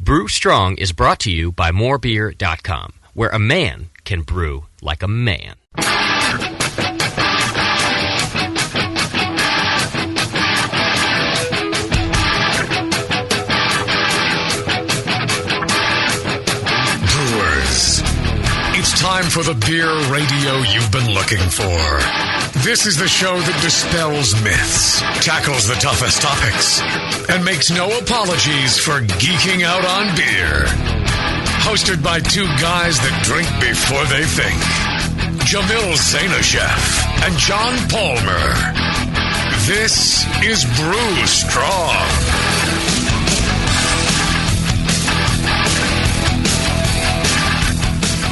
Brew Strong is brought to you by morebeer.com, where a man can brew like a man. Brewers, it's time for the beer radio you've been looking for. This is the show that dispels myths, tackles the toughest topics, and makes no apologies for geeking out on beer. Hosted by two guys that drink before they think, Jamil Zainashev and John Palmer. This is Brew Strong.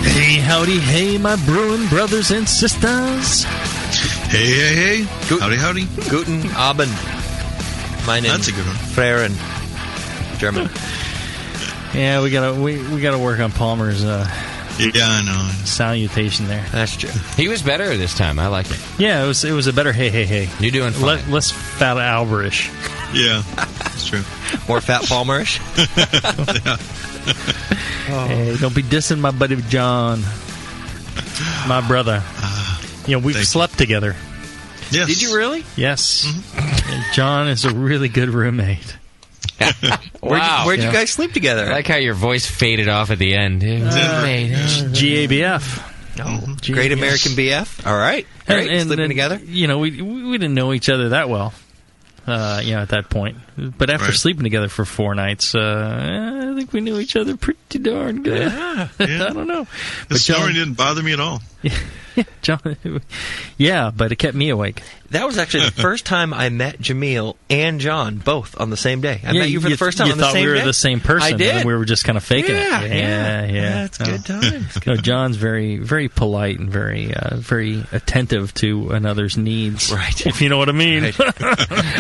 Hey, howdy, hey, my brewing brothers and sisters. Hey. Howdy. Guten Abend. That's a good one. Fair in German. Yeah, we gotta work on Palmer's Yeah, I know. salutation there. That's true. He was better this time. I like it. Yeah, it was a better hey. You're doing fine. Less Fat Alberish. Yeah, that's true. More Fat Palmerish. Hey, don't be dissing my buddy John, my brother. We've slept together. Yes. Did you really? Yes. And John is a really good roommate. Wow. Where'd you guys sleep together? I like how your voice faded off at the end. GABF. Oh, Great American BF. All right. Great. And Sleeping together? We didn't know each other that well, at that point. But after sleeping together for 4 nights, I think we knew each other pretty darn good. Yeah. I don't know. The snoring didn't bother me at all. John, yeah, but it kept me awake. That was actually the first time I met Jamil and John both on the same day. I met you for the first time on the same day. You thought we were the same person. I did. And we were just kind of faking it. Yeah. It's good times. No, John's very, very polite and very, very attentive to another's needs. Right. If you know what I mean. Right.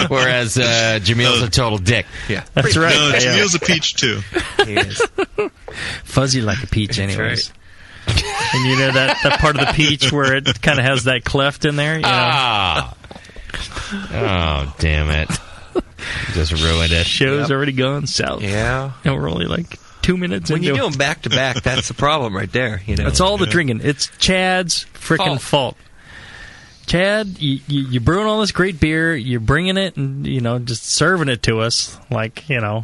Whereas Jamil's a total dick. Yeah. That's right. No, Jamil's a peach, too. He is. Fuzzy like a peach, anyways. Right. And you know that part of the peach where it kind of has that cleft in there? Oh, damn it. Just ruined it. Show's already gone south. Yeah. And we're only like 2 minutes When into you do them back to back, that's the problem right there. It's all the drinking. It's Chad's freaking fault. Chad, you're brewing all this great beer. You're bringing it and, just serving it to us like, you're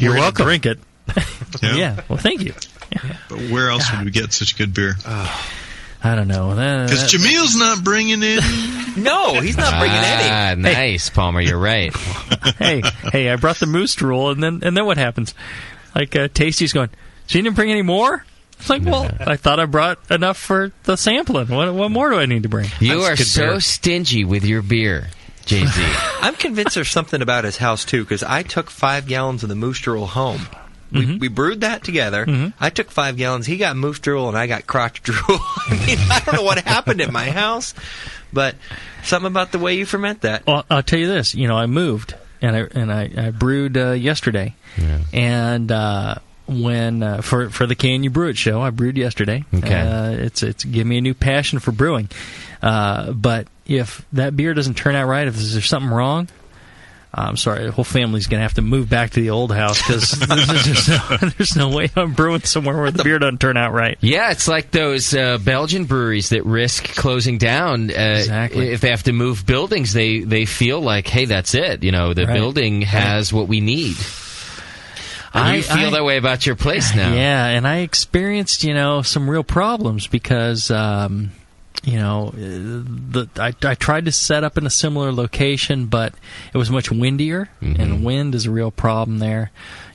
welcome. Drink it. Yeah. Well, thank you. Yeah. But where else would we get such good beer? I don't know. Because Jamil's not bringing it. No, he's not bringing any. Nice, Palmer. You're right. Hey, I brought the moose drool, and then what happens? Like Tasty's going, so you didn't bring any more? It's like, well, I thought I brought enough for the sampling. What more do I need to bring? You are so stingy with your beer, JZ. I'm convinced there's something about his house, too, because I took 5 gallons of the moose drool home. We brewed that together. Mm-hmm. I took 5 gallons. He got moose drool, and I got crotch drool. I don't know what happened at my house, but something about the way you ferment that. Well, I'll tell you this. I moved, and I brewed yesterday. Yeah. And when for the Can You Brew It show, I brewed yesterday. Okay. It's give me a new passion for brewing. But if that beer doesn't turn out right, if there's something wrong, I'm sorry, the whole family's going to have to move back to the old house because there's no way I'm brewing somewhere where the beer doesn't turn out right. Yeah, it's like those Belgian breweries that risk closing down. Exactly. If they have to move buildings, they feel like, hey, that's it. The building has what we need. And you feel that way about your place now. Yeah, and I experienced, some real problems because... I tried to set up in a similar location, but it was much windier, and wind is a real problem there.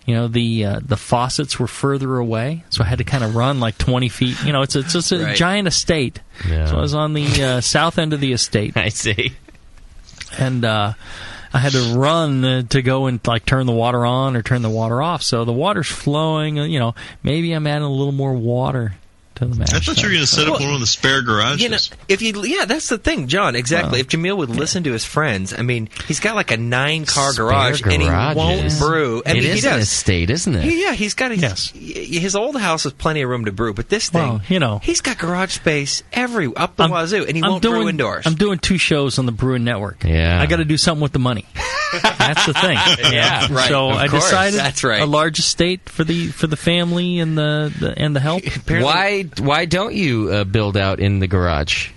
The faucets were further away, so I had to kind of run like 20 feet. It's just a giant estate. Yeah. So I was on the south end of the estate. I see. And I had to run to go and like turn the water on or turn the water off. So the water's flowing. Maybe I'm adding a little more water. I thought you were going to set up one of the spare garages. That's the thing, John. Exactly. If Jamil would listen to his friends, he's got like a 9-car garage, and he won't brew. It is an estate, isn't it? Yeah, he's got his old house has plenty of room to brew, but this thing, he's got garage space up the wazoo, and he won't brew indoors. I'm doing 2 shows on the Brewing Network. Yeah, I got to do something with the money. That's the thing. Yeah, right. So of I course. decided That's right. a large estate for the family and the help. Why don't you build out in the garage?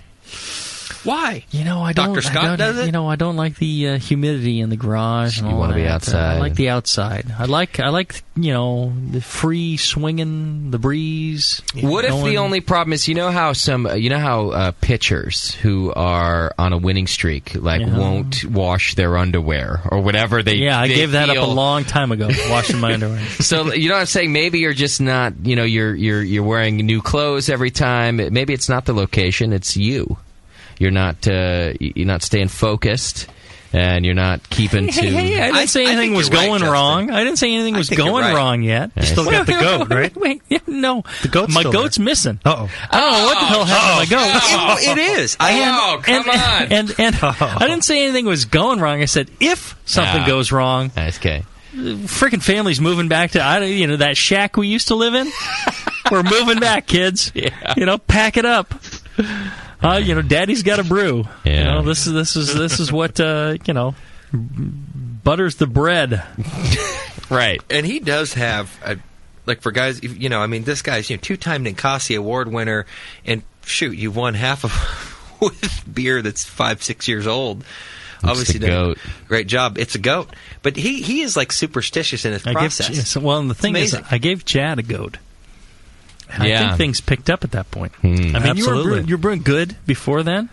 Why? I don't. Dr. Scott does it? I don't like the humidity in the garage. And You all want to be that. outside. I like the outside. I like the free swinging, the breeze. What if the only problem is how pitchers who are on a winning streak won't wash their underwear or whatever they I they gave that up feel. a long time ago. Washing my underwear. So you know what I'm saying? Maybe you're just not. You're wearing new clothes every time. Maybe it's not the location. It's you. You're not staying focused, and you're not keeping to. Hey, I didn't say anything was going wrong. I didn't say anything was going wrong yet. You still got the goat, right? Wait, no. The goat's my still goat's there. missing. Uh-oh. I don't know what the hell happened to my goat. It is. Come on. And I didn't say anything was going wrong. I said if something goes wrong, Okay. freaking family's moving back to that shack we used to live in. We're moving back, kids. Yeah. Pack it up. Daddy's got a brew. Yeah. This is what butters the bread. Right. And he does have, for guys, this guy's 2-time Ninkasi Award winner, and shoot, you've won half of with beer that's 5-6 years old. Obviously, the goat. Great job. It's a goat, but he is superstitious in his process. And the thing is, amazing. I gave Chad a goat. I Yeah. think things picked up at that point. I mean, Absolutely. you were brewing good before then.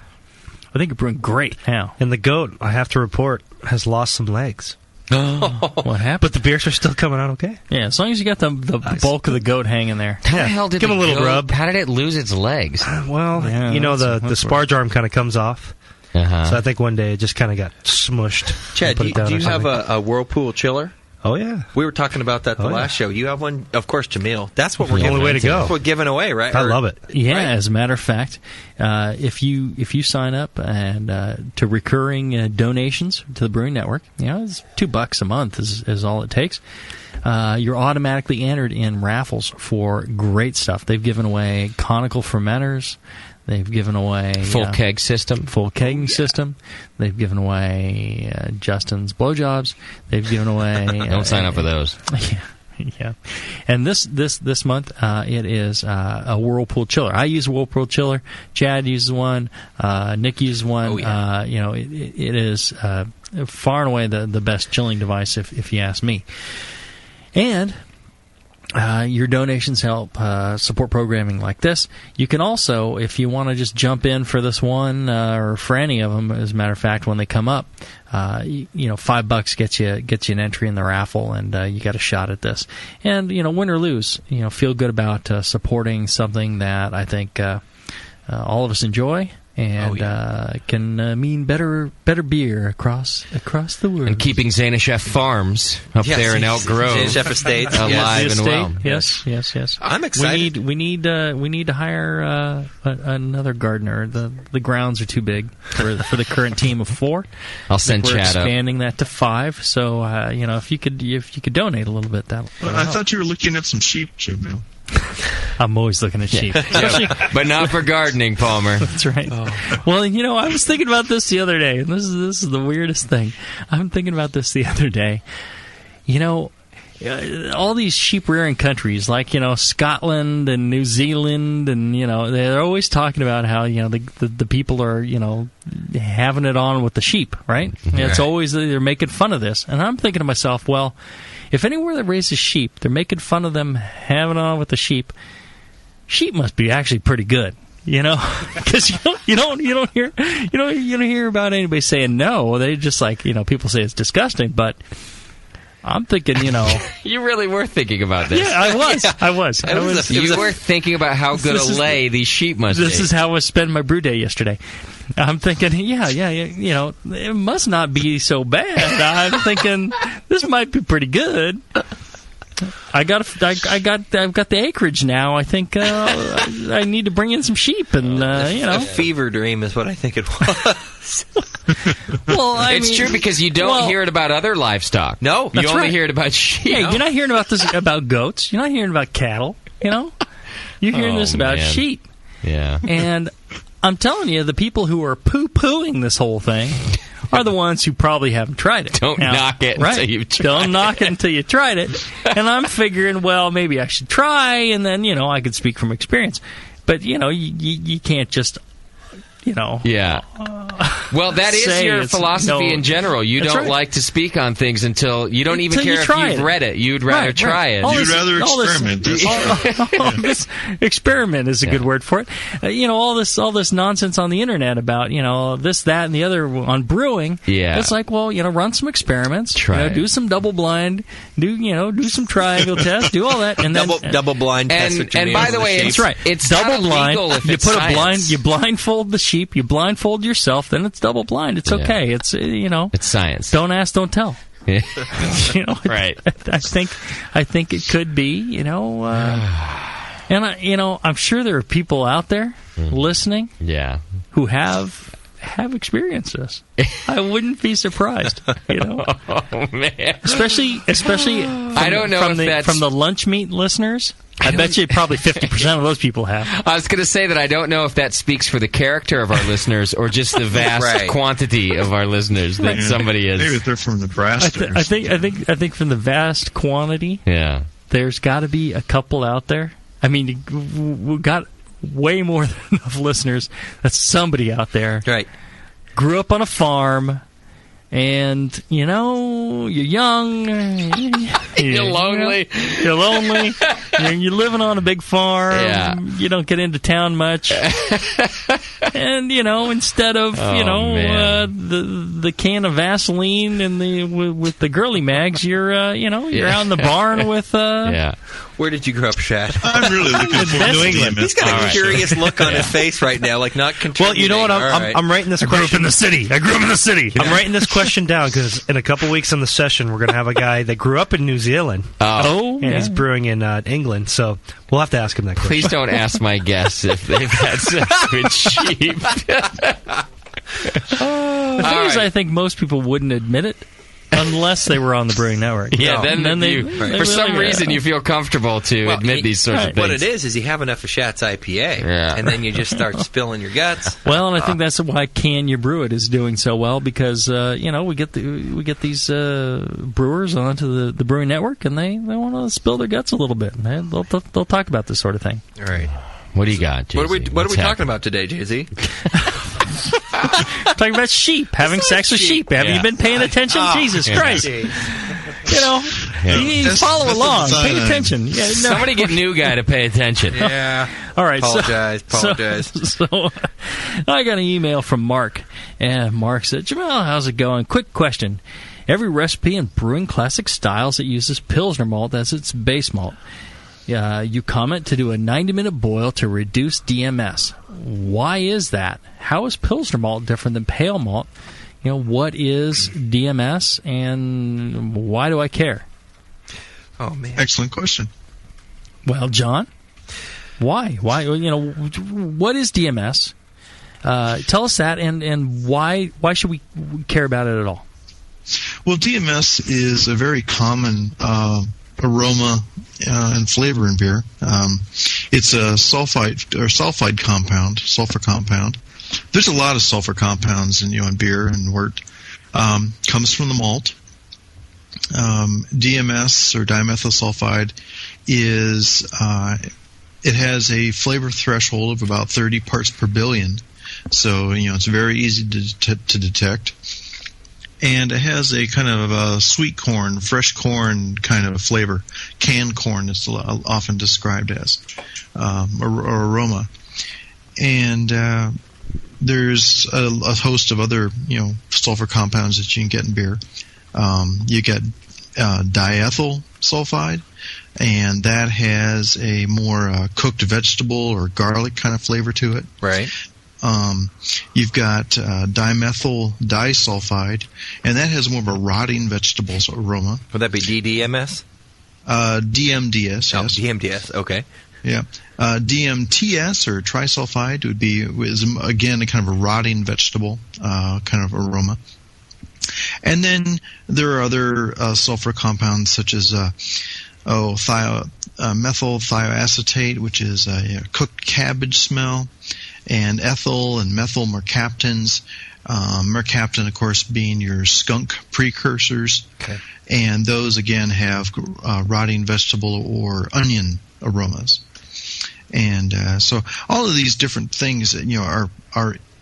I think you're brewing great now. And the goat, I have to report, has lost some legs. What happened? But the beers are still coming out okay. Yeah, as long as you got the bulk of the goat hanging there. How the hell did Give him a little rub. How did it lose its legs? Well, Yeah, the that's sparge arm kind of comes off. Uh-huh. So I think one day it just kind of got smushed. Chad, Put do it down you or have something. a Whirlpool chiller? Oh, yeah. We were talking about that the Oh, yeah. last show. You have one? Of course, Jameel. That's what we're The giving only way to go. That's what we're giving away, right? I love it. Yeah, Right. as a matter of fact, if you sign up and to recurring donations to the Brewing Network, it's $2 a month is all it takes. You're automatically entered in raffles for great stuff. They've given away conical fermenters. They've given away Full keg system. full kegging system. They've given away Justin's blowjobs. They've given away. Don't sign up for those. Yeah, and this month it is a Whirlpool chiller. I use a Whirlpool chiller. Chad uses one. Nick uses one. Oh, yeah. It is far and away the best chilling device, if you ask me. And your donations help support programming like this. You can also, if you want to just jump in for this one or for any of them, as a matter of fact, when they come up, $5 gets you an entry in the raffle, and you got a shot at this. And win or lose, feel good about supporting something that I think all of us enjoy. And can mean better beer across the world. And keeping Zanishev Farms up there in Elk Grove Zanishev Estates. alive The and well. estate. Yes. I'm excited. We need to hire another gardener. The grounds are too big for the current team of 4. I'll send We're Chad up. expanding that to 5. So if you could donate a little bit, that'll I help. thought you were looking at some sheep, Jamil. I'm always looking at sheep. But not for gardening, Palmer. That's right. Well, I was thinking about this the other day, and this is the weirdest thing. I'm thinking about this the other day. All these sheep rearing countries like Scotland and New Zealand, and they're always talking about how the people are having it on with the sheep, right? It's always they're making fun of this, and I'm thinking to myself, well, if anywhere that raises sheep, they're making fun of them having it on with the sheep. Sheep must be actually pretty good, because you don't hear about anybody saying no. They just people say it's disgusting, but I'm thinking, You really were thinking about this. Yeah, I was. You were thinking about how good a lay these sheep must be. This is how I was spending my brew day yesterday. I'm thinking, it must not be so bad. I'm thinking this might be pretty good. I've got the acreage now. I think I need to bring in some sheep, and A fever dream is what I think it was. Well, it's true because you don't hear it about other livestock. No, you only right. hear it about sheep. Hey, you're not hearing about this about goats. You're not hearing about cattle. You're hearing this about man. sheep. Yeah. And I'm telling you, the people who are poo-pooing this whole thing are the ones who probably haven't tried it. Don't knock it until you've tried Don't knock it until you tried it. And I'm figuring, well, maybe I should try, and then, I could speak from experience. But, you can't just, Yeah. Well, that is your philosophy in general. You don't like to speak on things until you don't even care if you've read it. You'd rather try it. You'd rather experiment. This experiment is a good word for it. All this nonsense on the internet about this, that, and the other on brewing. Yeah. It's like, well, run some experiments. Try it. Do some double blind. Do some triangle tests. Do all that, and then double blind test. And by the way, that's right. It's double blind. You put a blind. You blindfold the sheep. You blindfold yourself. Then it's double blind. It's okay. It's It's science. Don't ask, don't tell. Right. I think it could be. And I'm sure there are people out there listening. Yeah. Who have experienced this. I wouldn't be surprised. Oh man. Especially. I don't know from the lunch meat listeners. I bet you probably 50% of those people have. I was going to say that I don't know if that speaks for the character of our listeners or just the vast quantity of our listeners that somebody is. Maybe they're from Nebraska. I think from the vast quantity. Yeah. There's got to be a couple out there. I mean, we've got way more than enough listeners. That's somebody out there. Right. Grew up on a farm. And, you're young. You're lonely. You're lonely. You're living on a big farm. Yeah. You don't get into town much. And, instead of, the can of Vaseline and with the girly mags, you're out in the barn with... Yeah. Where did you grow up, Shad? I'm really looking for New England. He's got a curious look on his face right now, like not contributing. Well, you know what? I'm writing this question. I grew up in the city. I'm writing this question down because in a couple weeks on the session, we're going to have a guy that grew up in New Zealand. And he's brewing in England. So we'll have to ask him that question. Please don't ask my guests if they've had sex with sheep. The thing is, I think most people wouldn't admit it. Unless they were on the Brewing Network. Yeah, then they for some reason you feel comfortable to admit these sorts of things. What it is you have enough of Shat's IPA, and then you just start spilling your guts. Well, and I think that's why Can You Brew It is doing so well, because we get these brewers onto the Brewing Network, and they want to spill their guts a little bit. They'll talk about this sort of thing. All right. What do you got, JZ? What are we talking about today, JZ? Talking about sheep, having sex with sheep. Have you been paying attention? Jesus Christ. You follow along. Pay attention. Yeah, no. Somebody get new guy to pay attention. Yeah. All right. Apologize. So I got an email from Mark. And Mark said, Jamel, how's it going? Quick question. Every recipe in Brewing Classic Styles that uses Pilsner malt as its base malt. You comment to do a 90-minute boil to reduce DMS. Why is that? How is Pilsner malt different than pale malt? What is DMS, and why do I care? Oh, man. Excellent question. Well, John, why? What is DMS? Tell us that, and why should we care about it at all? Well, DMS is a very common aroma and flavor in beer. It's a sulfur compound. There's a lot of sulfur compounds in beer and wort. Comes from the malt. DMS or dimethyl sulfide is it has a flavor threshold of about 30 parts per billion. So it's very easy to detect. And it has a kind of a sweet corn, fresh corn kind of a flavor. Canned corn is often described as or aroma. And there's a host of other sulfur compounds that you can get in beer. You get diethyl sulfide, and that has a more cooked vegetable or garlic kind of flavor to it. Right. You've got dimethyl disulfide, and that has more of a rotting vegetables aroma. Would that be DDMS? DMDS, Oh, yes. DMDS, okay. Yeah. DMTS, or trisulfide, is again a kind of a rotting vegetable kind of aroma. And then there are other sulfur compounds such as methyl thioacetate, which is a cooked cabbage smell, and ethyl and methyl mercaptans, Mercaptan, of course, being your skunk precursors. Okay. And those, again, have rotting vegetable or onion aromas. And so all of these different things, are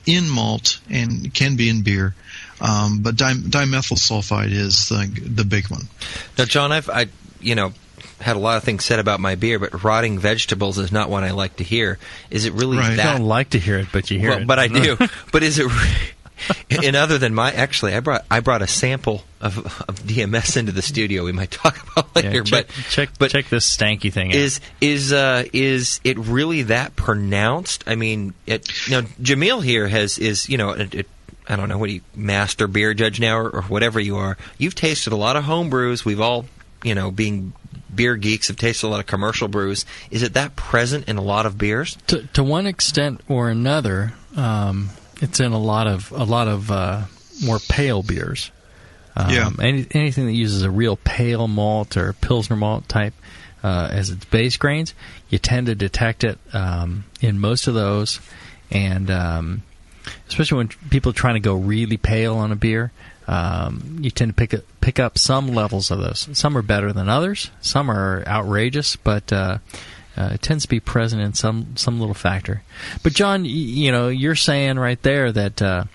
in malt and can be in beer. But dimethyl sulfide is the big one. Now, John, I've had a lot of things said about my beer, but rotting vegetables is not one I like to hear. Is it really that? I don't like to hear it, but you hear it. But I do. But is it? And other than actually, I brought a sample of DMS into the studio. We might talk about later. Check this stanky thing out. Is it really that pronounced? I mean, Jamil here I don't know, what are you, master beer judge now or whatever you are. You've tasted a lot of home brews. We've all, being beer geeks, have tasted a lot of commercial brews. Is it that present in a lot of beers? To one extent or another, it's in a lot of more pale beers. Anything that uses a real pale malt or Pilsner malt type as its base grains, you tend to detect it in most of those, and especially when people are trying to go really pale on a beer, you tend to pick up some levels of those. Some are better than others. Some are outrageous, but it tends to be present in some little factor. But John, you're saying right there that the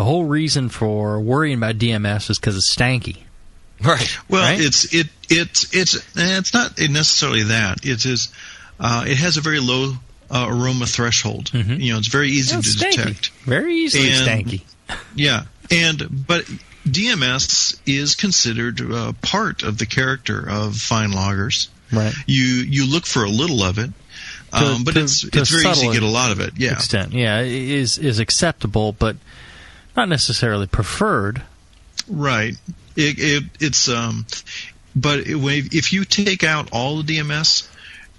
whole reason for worrying about DMS is because it's stanky. Right. Well, right? it's not necessarily that. It has a very low aroma threshold. Mm-hmm. It's very easy to detect. Very easily stanky. Yeah, but DMS is considered part of the character of fine lagers. Right. You look for a little of it, but it's very easy to get a lot of it. Yeah. Extent. Yeah, it is acceptable, but not necessarily preferred. Right. But if you take out all the DMS,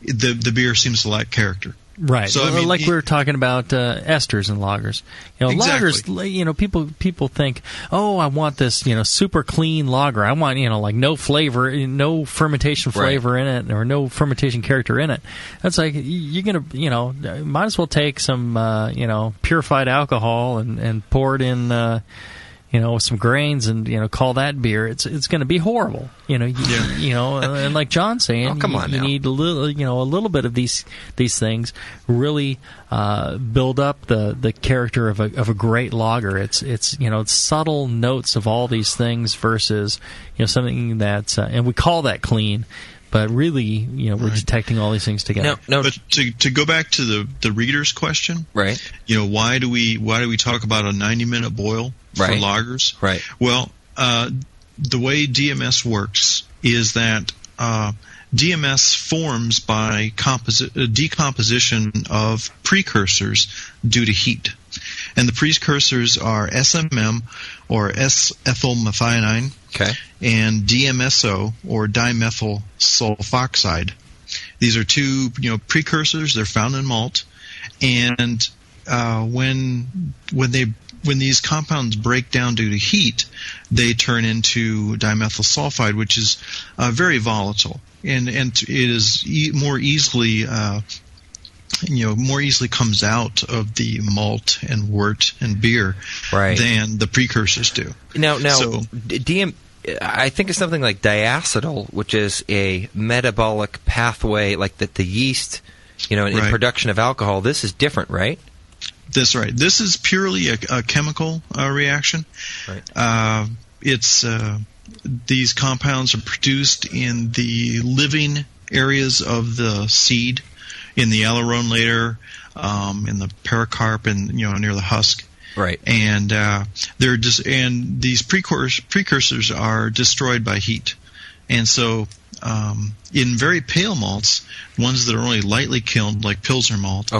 the beer seems to lack character. Right. So, we were talking about esters and lagers. Exactly. Lagers, people think, oh, I want this, super clean lager. I want, like no flavor, no fermentation flavor in it, or no fermentation character in it. That's like, you're going to, might as well take some, purified alcohol and pour it in, with some grains and call that beer. It's going to be horrible. And like John's saying, you need a little bit of these things really build up the character of a great lager. It's subtle notes of all these things versus something that's and we call that clean. But really, we're detecting all these things together. No. But to go back to the reader's question, right? Why do we talk about a 90-minute boil for lagers? Right. Well, the way DMS works is that DMS forms by decomposition of precursors due to heat, and the precursors are SMM or S-ethylmethionine. Okay. And DMSO, or dimethyl sulfoxide. These are two, precursors. They're found in malt, and when these compounds break down due to heat, they turn into dimethyl sulfide, which is very volatile, and it is more easily comes out of the malt and wort and beer than the precursors do. Now, I think it's something like diacetyl, which is a metabolic pathway, like the yeast, in production of alcohol. This is different, right? That's right. This is purely a chemical reaction. Right. These compounds are produced in the living areas of the seed, in the aileron layer, in the pericarp, and near the husk. Right. And these precursors are destroyed by heat. And so in very pale malts, ones that are only lightly kilned, like Pilsner malt,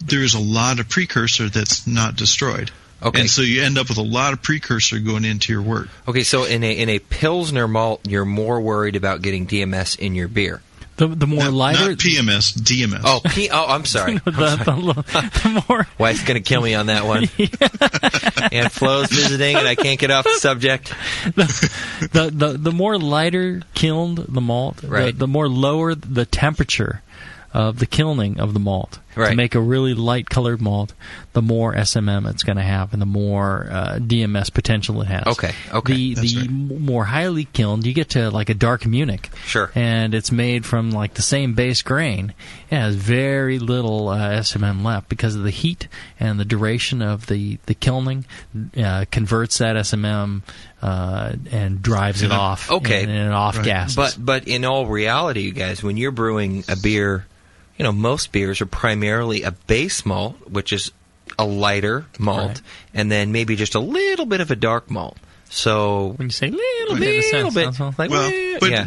there's a lot of precursor that's not destroyed. Okay. And so you end up with a lot of precursor going into your wort. Okay, so in a Pilsner malt, you're more worried about getting DMS in your beer. The more lighter, not PMS, DMS. Oh, I'm sorry. The more wife's going to kill me on that one. Aunt Flo's visiting, and I can't get off the subject. The more lighter kilned the malt, the more lower the temperature of the kilning of the malt. Right. To make a really light-colored malt, the more SMM it's going to have and the more DMS potential it has. Okay. The more highly kilned, you get to like a dark Munich. Sure. And it's made from like the same base grain. It has very little SMM left because of the heat and the duration of the kilning converts that SMM and drives it off. Okay. And off gases. But in all reality, you guys, when you're brewing a beer, most beers are primarily a base malt, which is a lighter malt, right. and then maybe just a little bit of a dark malt. So when you say little bit, like, but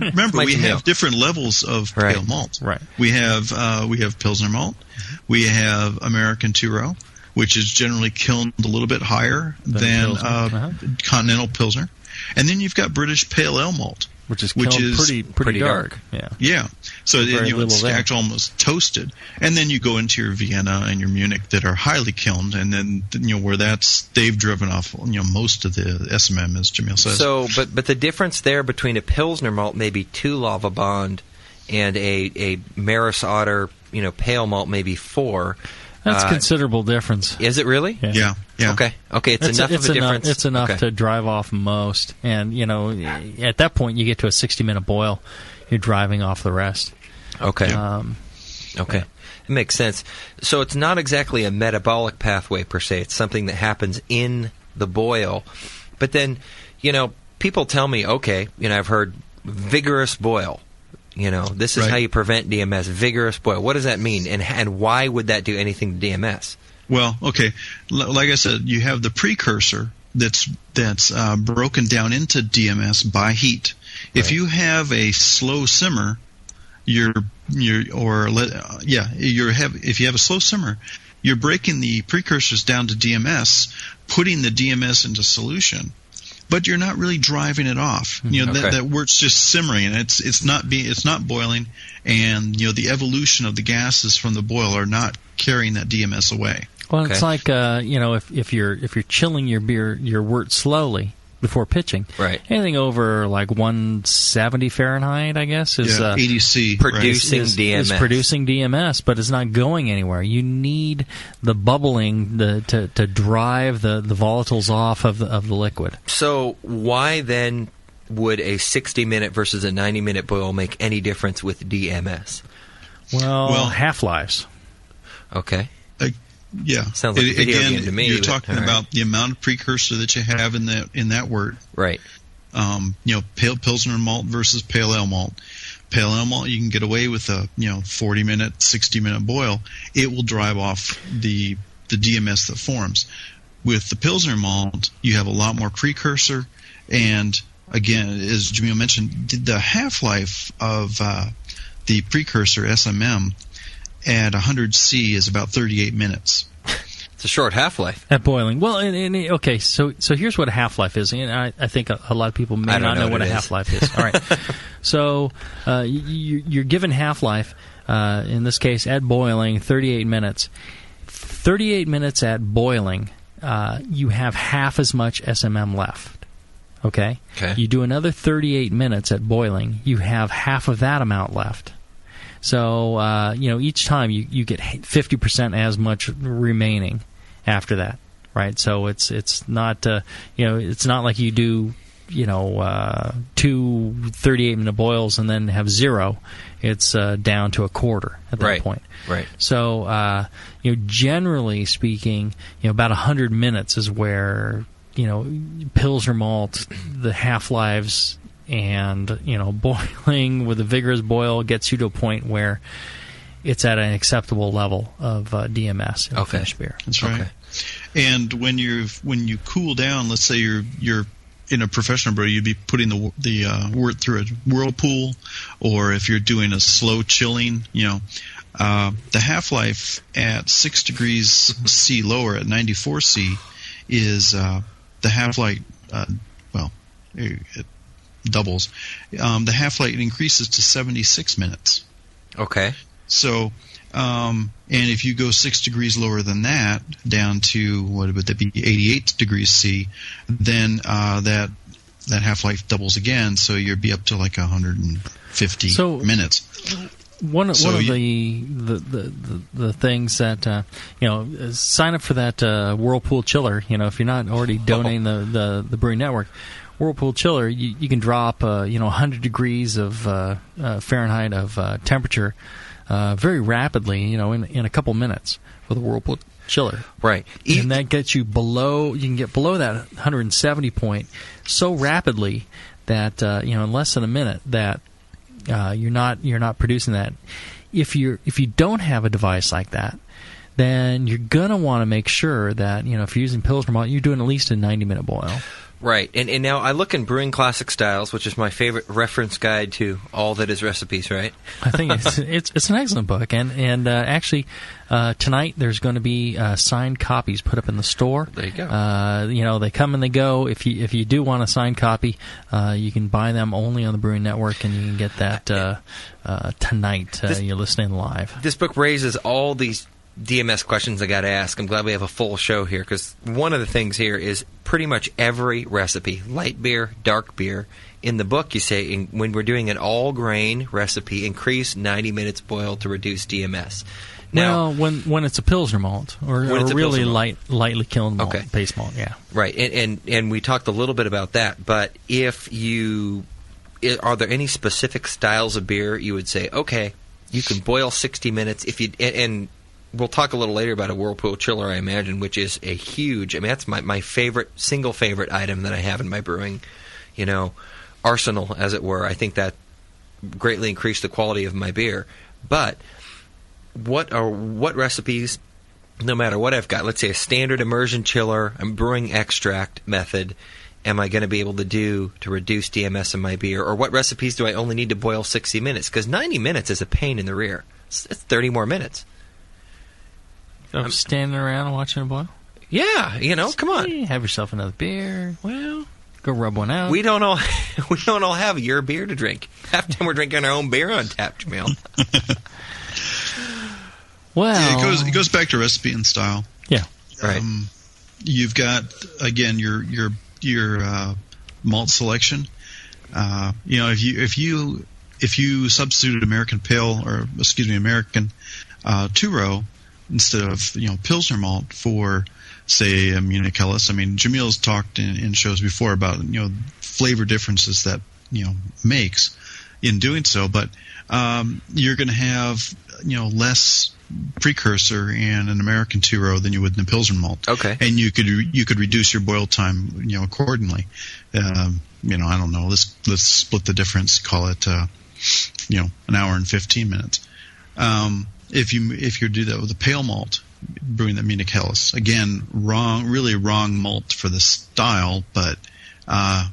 remember, we have different levels of pale malt. Right. We have Pilsner malt. We have American Two-Row, which is generally kilned a little bit higher than Continental Pilsner. And then you've got British Pale Ale malt, which is pretty dark. Yeah. So it's actually almost toasted. And then you go into your Vienna and your Munich that are highly kilned, and then where they've driven off most of the SMM, as Jamil says. So, but the difference there between a Pilsner malt, maybe 2 Lava Bond, and a Maris Otter, pale malt, maybe 4. That's a considerable difference. Is it really? Yeah. Okay. It's enough of a difference. It's enough to drive off most. And, at that point, you get to a 60-minute boil. You're driving off the rest. Okay. Okay. It makes sense. So it's not exactly a metabolic pathway, per se. It's something that happens in the boil. But then, people tell me, okay, I've heard vigorous boil. This is how you prevent DMS, vigorous boil. What does that mean, and why would that do anything to DMS? Well, okay, like I said, you have the precursor that's broken down into DMS by heat. If you have a slow simmer, if you have a slow simmer, you're breaking the precursors down to DMS, putting the DMS into solution. But you're not really driving it off. That wort's just simmering. It's not boiling, and the evolution of the gases from the boil are not carrying that DMS away. Well, it's like if you're chilling your wort slowly before pitching, right? Anything over like 170 Fahrenheit, I guess, is 80 C producing DMS. Is producing DMS, but it's not going anywhere. You need the bubbling to drive the volatiles off of the liquid. So why then would a 60-minute versus a 90-minute boil make any difference with DMS? Well, half-lives. Okay. Sounds like a video game to me. You're talking about the amount of precursor that you have in that wort. Right. Pale Pilsner malt versus Pale Ale malt. Pale Ale malt, you can get away with a 40-minute, 60-minute boil. It will drive off the DMS that forms. With the Pilsner malt, you have a lot more precursor, and again, as Jamil mentioned, the half-life of the precursor SMM at 100 C is about 38 minutes. It's a short half-life. At boiling. Well, okay, so here's what a half-life is. And I think a lot of people may not know what a half-life is. All right. So you're given half-life, in this case, at boiling, 38 minutes. 38 minutes at boiling, you have half as much SMM left. Okay? You do another 38 minutes at boiling, you have half of that amount left. So, each time you get 50% as much remaining after that, right? So it's not, it's not like you do, 2 38-minute boils and then have 0. It's down to a quarter at that point. Right. So, generally speaking, about 100 minutes is where, Pilsner malt, the half-lives, and boiling with a vigorous boil gets you to a point where it's at an acceptable level of DMS in finished beer. That's right. Okay. And when you cool down, let's say you're in a professional brew, you'd be putting the wort through a whirlpool, or if you're doing a slow chilling, the half-life at 6 degrees C lower at 94 C is the half-life. It doubles. The half-life increases to 76 minutes. Okay. So, and if you go 6 degrees lower than that, down to, what would that be, 88 degrees C, then that half-life doubles again, so you'd be up to like 150 minutes. One of the things that sign up for that Whirlpool chiller. If you're not already donating the Brewing Network, Whirlpool chiller, you can drop 100 degrees of Fahrenheit of temperature very rapidly, in a couple minutes with a Whirlpool chiller. Right. And that gets you below. You can get below that 170 point so rapidly that in less than a minute that you're not producing that. If you don't have a device like that, then you're gonna want to make sure that if you're using Pilsner malt, you're doing at least a 90-minute boil. Right, and now I look in Brewing Classic Styles, which is my favorite reference guide to all that is recipes. Right, I think it's an excellent book, and actually tonight there's going to be signed copies put up in the store. There you go. They come and they go. If you do want a signed copy, you can buy them only on the Brewing Network, and you can get that tonight. You're listening live. This book raises all these DMS questions I got to ask. I'm glad we have a full show here, because one of the things here is pretty much every recipe, light beer, dark beer, in the book you say when we're doing an all-grain recipe, increase 90 minutes boil to reduce DMS. Now, when it's a Pilsner malt or a really lightly kiln malt, base malt, yeah. Right, and we talked a little bit about that, but are there any specific styles of beer you would say, okay, you can boil 60 minutes if you and we'll talk a little later about a Whirlpool chiller, I imagine, which is a huge. I mean, that's my single favorite item that I have in my brewing, arsenal, as it were. I think that greatly increased the quality of my beer. But what recipes, no matter what I've got, let's say a standard immersion chiller, a brewing extract method, am I going to be able to do to reduce DMS in my beer? Or what recipes do I only need to boil 60 minutes? Because 90 minutes is a pain in the rear. It's 30 more minutes. I'm standing around and watching it boil? Yeah, come on. Have yourself another beer. Well, go rub one out. We don't all have your beer to drink. Half the time we're drinking our own beer on tap, Jamil. Well, it goes back to recipe and style. Yeah, right. You've got again your malt selection. If you substitute American two-row instead of Pilsner malt for, say, a Munich Helles. I mean, Jamil's talked in shows before about flavor differences that makes in doing so, but you're going to have less precursor in an American two-row than you would in a Pilsner malt. Okay, and you could reduce your boil time accordingly. I don't know. Let's split the difference. Call it an hour and 15 minutes. If you do that with a pale malt, brewing the Munich Helles, again, really wrong malt for the style, but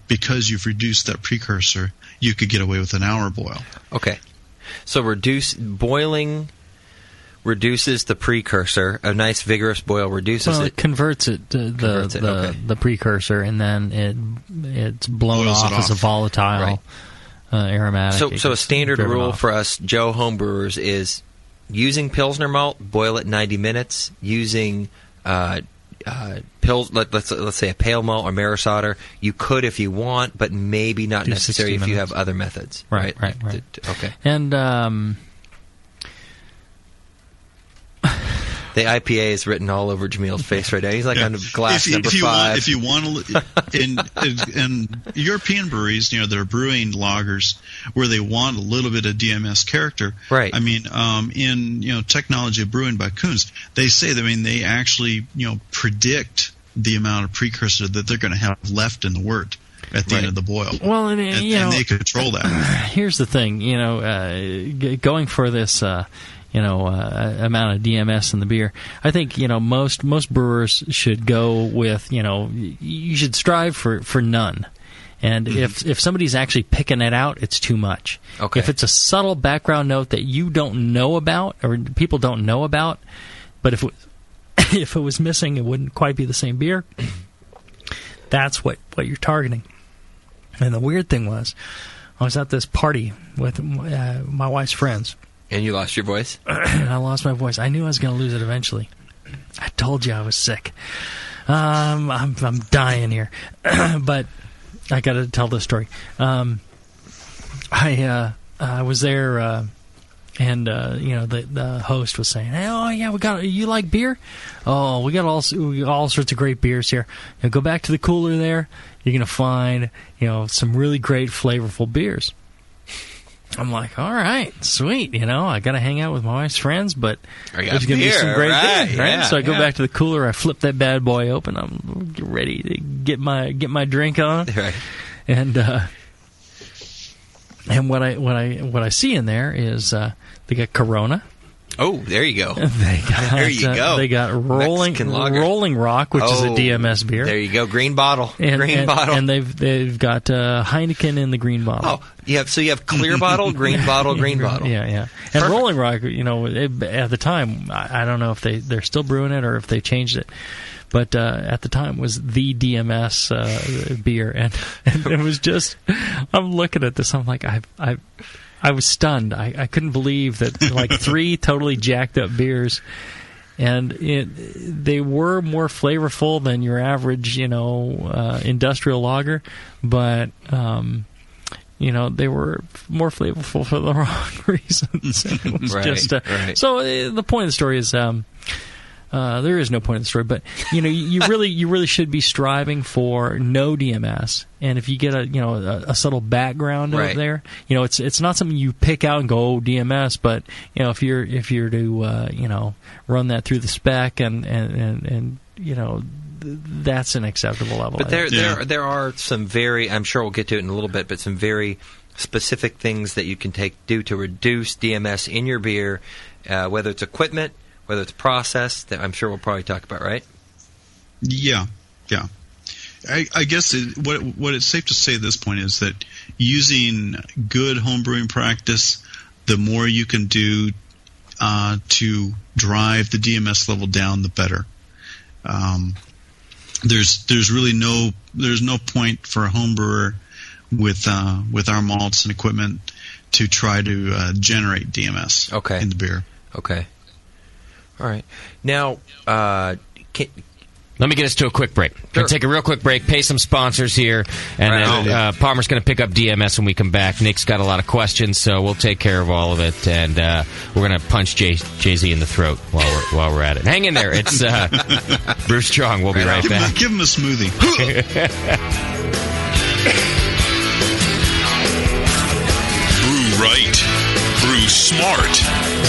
because you've reduced that precursor, you could get away with an hour boil. Okay, so boiling reduces the precursor. A nice vigorous boil reduces it. It converts it to the precursor, and then it's blown off as a volatile aromatic. So a standard rule for us Joe homebrewers is using Pilsner malt, boil it 90 minutes. Using let's say a pale malt or Maris Otter, you could if you want, but maybe not necessary if you have other methods. Right. Okay. And the IPA is written all over Jamil's face right now. He's like on glass number 5. If you want to, in European breweries, that are brewing lagers where they want a little bit of DMS character. Right. I mean, in Technology of Brewing by Kuhns, they say that they actually predict the amount of precursor that they're going to have left in the wort at the end of the boil. Well, and they control that. Here's the thing, going for this. Amount of DMS in the beer. I think most brewers should go with you should strive for none. And if somebody's actually picking it out, it's too much. Okay. If it's a subtle background note that you don't know about or people don't know about, but if it was missing, it wouldn't quite be the same beer. That's what you're targeting. And the weird thing was, I was at this party with my wife's friends. And you lost your voice? And I lost my voice. I knew I was going to lose it eventually. I told you I was sick. I'm dying here. But I got to tell this story. I was there And the host was saying, "Hey, oh yeah, you like beer? Oh, we got all sorts of great beers here. Go back to the cooler there. You're gonna find some really great flavorful beers." I'm like, all right, sweet. I got to hang out with my wife's friends, but there's going to be some great beer, right? Yeah, so I go back to the cooler, I flip that bad boy open, I'm ready to get my drink on, right? And what I see in there is they got Corona. Oh, there you go. There you go. They got Rolling Rock, which is a DMS beer. There you go. Green bottle. And they've got Heineken in the green bottle. Oh, so you have clear bottle, green bottle, green bottle. Yeah. And perfect. Rolling Rock, at the time, I don't know if they're still brewing it or if they changed it. But at the time was the DMS beer, and it was just. I'm looking at this. I'm like, I was stunned. I couldn't believe that, like, 3 totally jacked up beers, and they were more flavorful than your average, industrial lager, but they were more flavorful for the wrong reasons. It was right. So the point of the story is. There is no point in the story, but you really should be striving for no DMS, and if you get a subtle background out there, it's not something you pick out and go, oh, DMS, but if you're to run that through the spec and that's an acceptable level. But there are some very, I'm sure we'll get to it in a little bit, but some very specific things that you can do to reduce DMS in your beer, whether it's equipment, whether it's process, that I'm sure we'll probably talk about, right? Yeah. I guess what it's safe to say at this point is that using good homebrewing practice, the more you can do to drive the DMS level down, the better. There's really no point for a homebrewer with our malts and equipment to try to generate DMS in the beer. Okay. All right. Now, let me get us to a quick break. Sure. Going to take a real quick break, pay some sponsors here, and then Palmer's going to pick up DMS when we come back. Nick's got a lot of questions, so we'll take care of all of it, and we're going to punch Jay-Z in the throat while we're at it. Hang in there. It's Brew Strong. We'll be right back. Give him a smoothie. Brew right. Brew smart.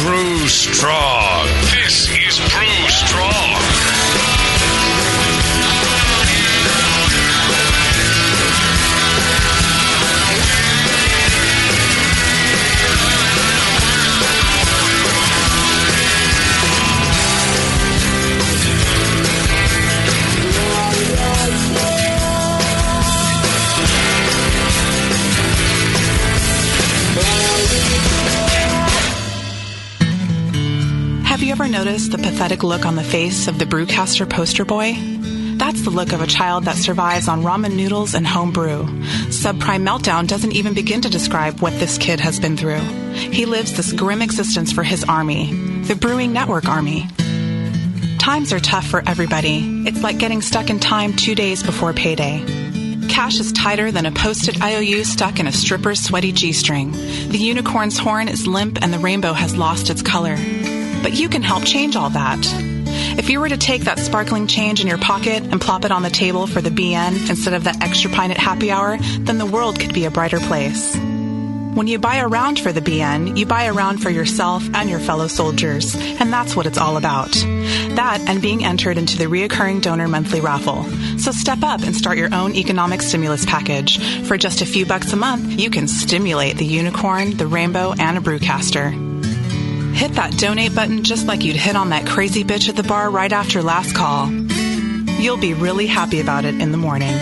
Brew strong. This is Brew Strong. Have you ever noticed the pathetic look on the face of the Brewcaster poster boy? That's the look of a child that survives on ramen noodles and home brew. Subprime Meltdown doesn't even begin to describe what this kid has been through. He lives this grim existence for his army, the Brewing Network Army. Times are tough for everybody. It's like getting stuck in time 2 days before payday. Cash is tighter than a posted IOU stuck in a stripper's sweaty G-string. The unicorn's horn is limp and the rainbow has lost its color. But you can help change all that. If you were to take that sparkling change in your pocket and plop it on the table for the BN instead of that extra pint at happy hour, then the world could be a brighter place. When you buy a round for the BN, you buy a round for yourself and your fellow soldiers, and that's what it's all about. That and being entered into the reoccurring donor monthly raffle. So step up and start your own economic stimulus package. For just a few bucks a month, you can stimulate the unicorn, the rainbow, and a brewcaster. Hit that donate button just like you'd hit on that crazy bitch at the bar right after last call. You'll be really happy about it in the morning.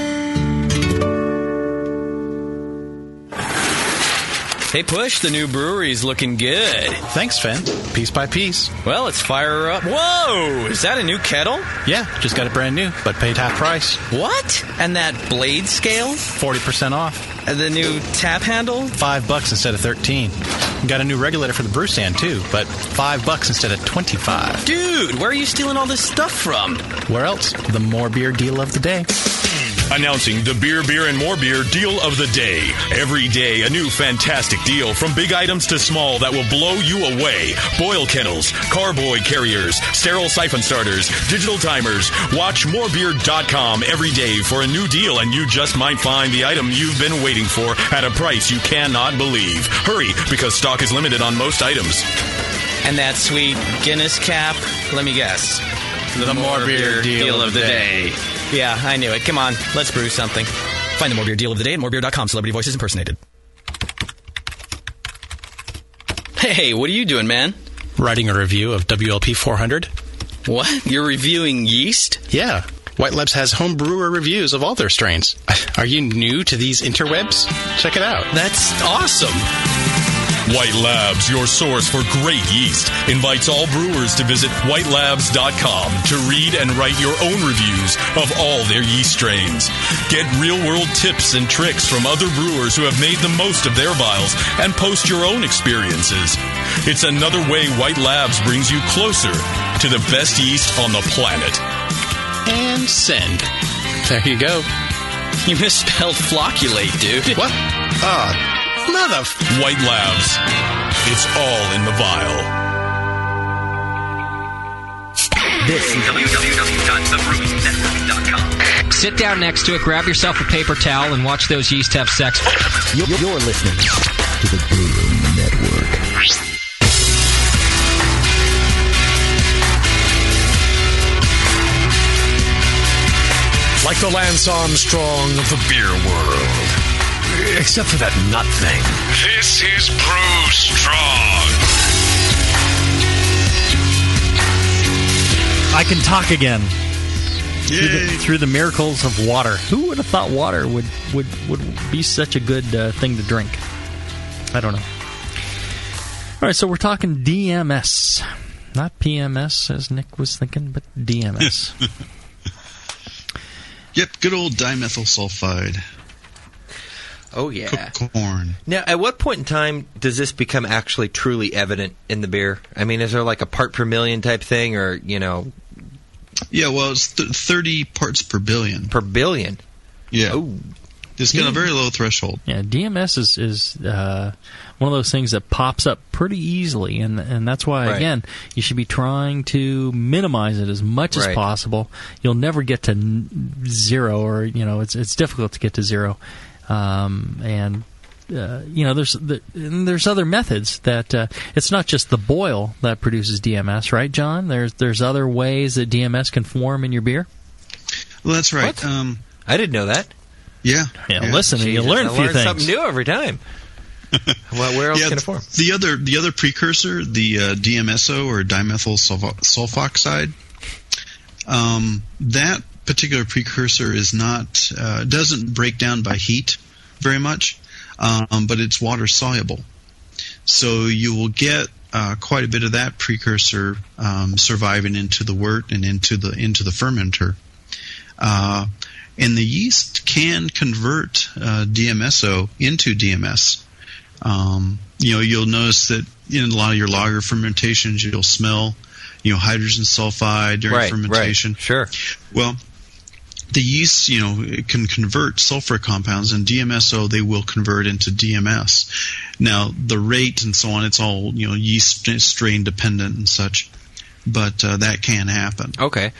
Hey, Push, the new brewery's looking good. Thanks, Finn. Piece by piece. Well, let's fire her up. Whoa! Is that a new kettle? Yeah, just got it brand new, but paid half price. What? And that blade scale? 40% off. And the new tap handle? $5 instead of $13. Got a new regulator for the brew stand, too, but $5 instead of $25. Dude, where are you stealing all this stuff from? Where else? The more beer deal of the day. Announcing the Beer, and More Beer Deal of the Day. Every day, a new fantastic deal from big items to small that will blow you away. Boil kettles, carboy carriers, sterile siphon starters, digital timers. Watch morebeer.com every day for a new deal, and you just might find the item you've been waiting for at a price you cannot believe. Hurry, because stock is limited on most items. And that sweet Guinness cap, let me guess. The More Beer Deal of the Day. Yeah, I knew it. Come on, let's brew something. Find the More Beer Deal of the Day at morebeer.com. Celebrity voices impersonated. Hey, what are you doing, man? Writing a review of WLP 400. What? You're reviewing yeast? Yeah. White Labs has home brewer reviews of all their strains. Are you new to these interwebs? Check it out. That's awesome. White Labs, your source for great yeast, invites all brewers to visit whitelabs.com to read and write your own reviews of all their yeast strains. Get real-world tips and tricks from other brewers who have made the most of their vials and post your own experiences. It's another way White Labs brings you closer to the best yeast on the planet. And send. There you go. You misspelled flocculate, dude. What? Mother... White Labs. It's all in the vial. This is www.thebrewingnetwork.com. Sit down next to it, grab yourself a paper towel, and watch those yeast have sex. You're listening to the Brewing Network. Like the Lance Armstrong of the beer world. Except for that nut thing. This is Brew Strong. I can talk again. Through the miracles of water. Who would have thought water would be such a good thing to drink? I don't know. All right, so we're talking DMS. Not PMS, as Nick was thinking, but DMS. Yep, good old dimethyl sulfide. Oh, yeah. Cooked corn. Now, at what point in time does this become actually truly evident in the beer? I mean, is there like a part per million type thing, or, you know... Yeah, well, it's 30 parts per billion. Per billion? Yeah. Oh. It's got a very low threshold. Yeah, DMS is one of those things that pops up pretty easily, and that's why, again, you should be trying to minimize it as much as possible. You'll never get to zero, or, you know, it's difficult to get to zero. There's other methods that it's not just the boil that produces DMS, right, John? There's other ways that DMS can form in your beer. Well, that's right. I didn't know that. Yeah. Listen, you learn a few things. Something new every time. Well, where else can it form? The other precursor, the DMSO or dimethyl sulfoxide, that particular precursor is not doesn't break down by heat very much, but it's water soluble. So you will get quite a bit of that precursor surviving into the wort and into the fermenter. And the yeast can convert DMSO into DMS. You'll notice that in a lot of your lager fermentations, you'll smell, hydrogen sulfide during fermentation. Right. Sure. Well, the yeast, it can convert sulfur compounds, and DMSO they will convert into DMS. Now, the rate and so on, it's all yeast strain dependent and such, but that can happen. Okay.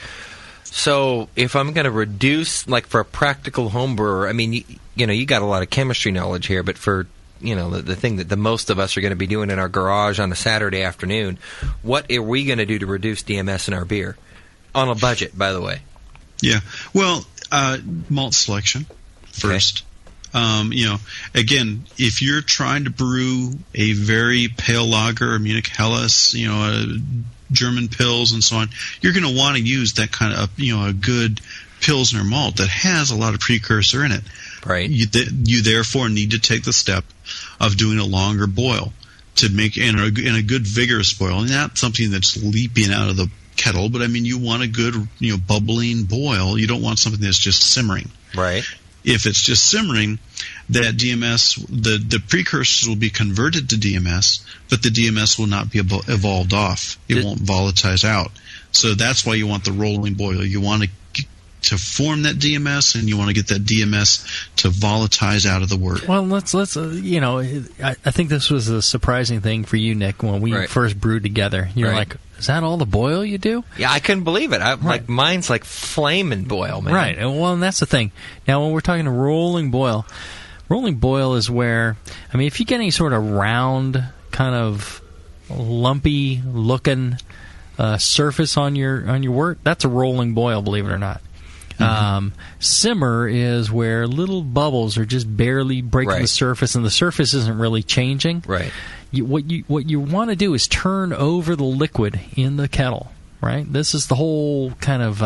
So if I'm going to reduce, like for a practical home brewer, I mean, you got a lot of chemistry knowledge here, but for, the thing that the most of us are going to be doing in our garage on a Saturday afternoon, what are we going to do to reduce DMS in our beer? On a budget, by the way. Yeah. Well, malt selection first. Okay. Again, if you're trying to brew a very pale lager, or Munich Helles, German Pils and so on, you're going to want to use that kind of, a good Pilsner malt that has a lot of precursor in it. Right. You therefore need to take the step of doing a longer boil to make in a good vigorous boil, not something that's leaping out of the kettle, but I mean you want a good bubbling boil. You don't want something that's just simmering. Right. If it's just simmering, that DMS, the precursors will be converted to DMS, but the DMS will not be evolved off. It won't volatilize out. So that's why you want the rolling boil. You want to to form that DMS, and you want to get that DMS to volatilize out of the wort. Well, let's I think this was a surprising thing for you, Nick, when we first brewed together. You're like, is that all the boil you do? Yeah, I couldn't believe it. Like mine's like flaming boil, man. Right. Well, and that's the thing. Now, when we're talking rolling boil is where, I mean, if you get any sort of round, kind of lumpy looking surface on your wort, that's a rolling boil, believe it or not. Simmer is where little bubbles are just barely breaking the surface, and the surface isn't really changing. Right. What you want to do is turn over the liquid in the kettle. Right. This is the whole kind of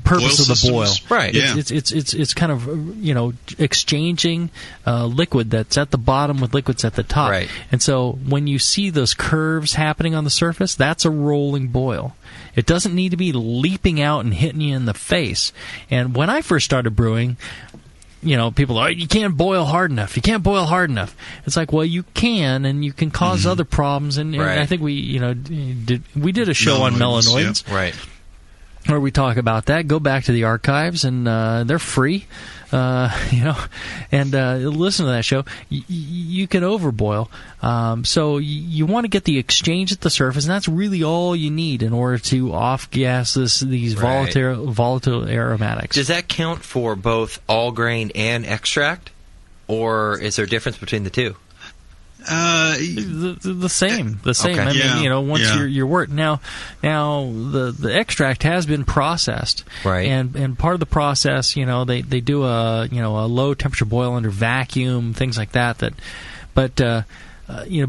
purpose of the boil. Right. Yeah. It's kind of exchanging liquid that's at the bottom with liquids at the top. Right. And so when you see those curves happening on the surface, that's a rolling boil. It doesn't need to be leaping out and hitting you in the face. And when I first started brewing, people are, you can't boil hard enough. You can't boil hard enough. It's like, well, you can, and you can cause other problems. And I think we did a show on melanoids. Yeah. Right. Where we talk about that. Go back to the archives, and they're free, and listen to that show. You can overboil. So you want to get the exchange at the surface, and that's really all you need in order to off-gas these volatile aromatics. Does that count for both all grain and extract, or is there a difference between the two? The same. Okay. I mean, once your wort now the extract has been processed, right? And part of the process, they do a low temperature boil under vacuum, things like that. But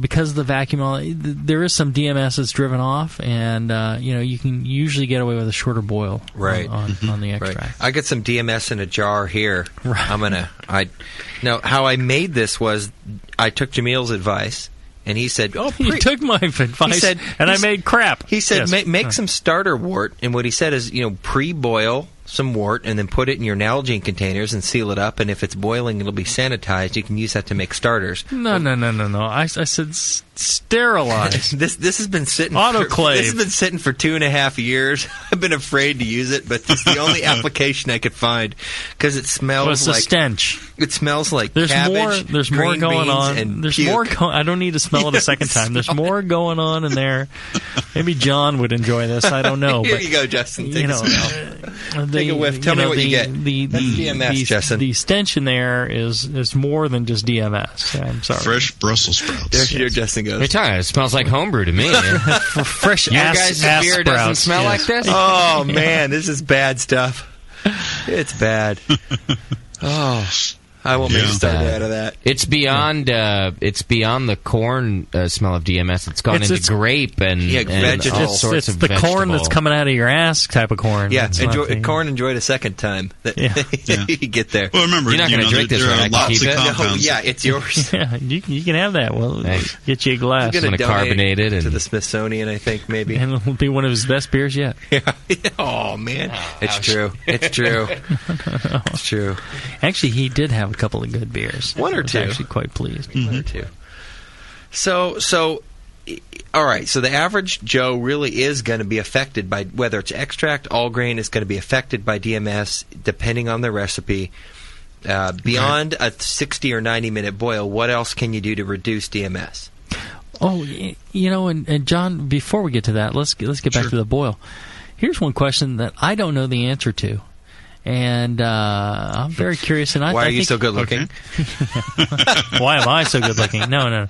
because of the vacuum, there is some DMS that's driven off, and you can usually get away with a shorter boil, right, on the extract. Right. I got some DMS in a jar here. Right. How I made this was I took Jamil's advice, and he said, you took my advice, I made crap. He said, make some starter wort, and what he said is, pre-boil some wort and then put it in your Nalgene containers and seal it up, and if it's boiling, it'll be sanitized. You can use that to make starters. No. I said sterilize. This has been sitting autoclave. This has been sitting for 2.5 years. I've been afraid to use it, but it's the only application I could find because it smells like a stench. It smells like there's cabbage. There's more going on. And there's puke. more. I don't need to smell it a second time. There's more going on in there. Maybe John would enjoy this. I don't know. Here but, you go, Justin. Take a smell. Take a whiff. Tell me what you get. That's DMS, Justin. The stench in there is more than just DMS. I'm sorry. Fresh Brussels sprouts. There Justin goes. You're talking. It smells like homebrew to me. Fresh your guys' beer sprouts. Doesn't smell like this. Oh man, this is bad stuff. It's bad. Oh. I won't make a start out of that. It's beyond. It's beyond the corn smell of DMS. It's gone into grape and all sorts of the vegetable. corn that's coming out of your ass type of corn. Yeah, corn enjoyed a second time. You get there. Well, remember, you're not going to drink this, right? I can keep it. No, yeah, it's yours. Yeah, you can have that. Well, get you a glass. It's going to carbonate it to the Smithsonian, I think maybe, and it'll be one of his best beers yet. Yeah. Oh man, it's true. It's true. It's true. Actually, he did have a couple of good beers. One or two. I was actually quite pleased. Mm-hmm. One or two. So, all right. So the average Joe really is going to be affected by whether it's extract, all grain is going to be affected by DMS depending on the recipe. Beyond a 60 or 90 minute boil, what else can you do to reduce DMS? Oh, and John, before we get to that, let's get back to the boil. Here's one question that I don't know the answer to. And I'm very curious. And Why are you so good looking? Why am I so good looking? No.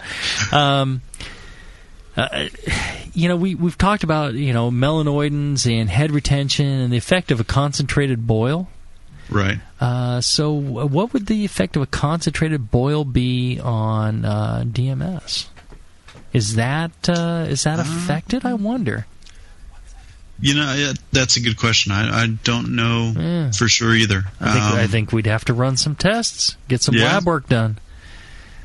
We've talked about melanoidins and head retention and the effect of a concentrated boil. Right. So, what would the effect of a concentrated boil be on DMS? Is that affected? I wonder. That's a good question. I don't know for sure either. I think we'd have to run some tests, get some lab work done.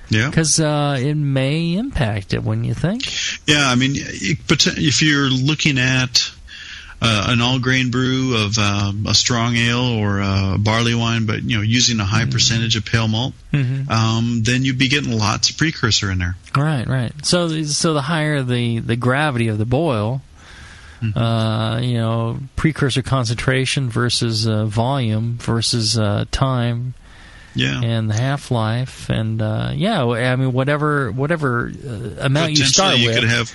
Yeah, because it may impact it. Wouldn't you think? Yeah, I mean, if you're looking at an all-grain brew of a strong ale or a barley wine, but using a high percentage of pale malt, then you'd be getting lots of precursor in there. Right. So the higher the gravity of the boil, precursor concentration versus volume versus time. Yeah. And the half-life, and whatever amount you start with, could have,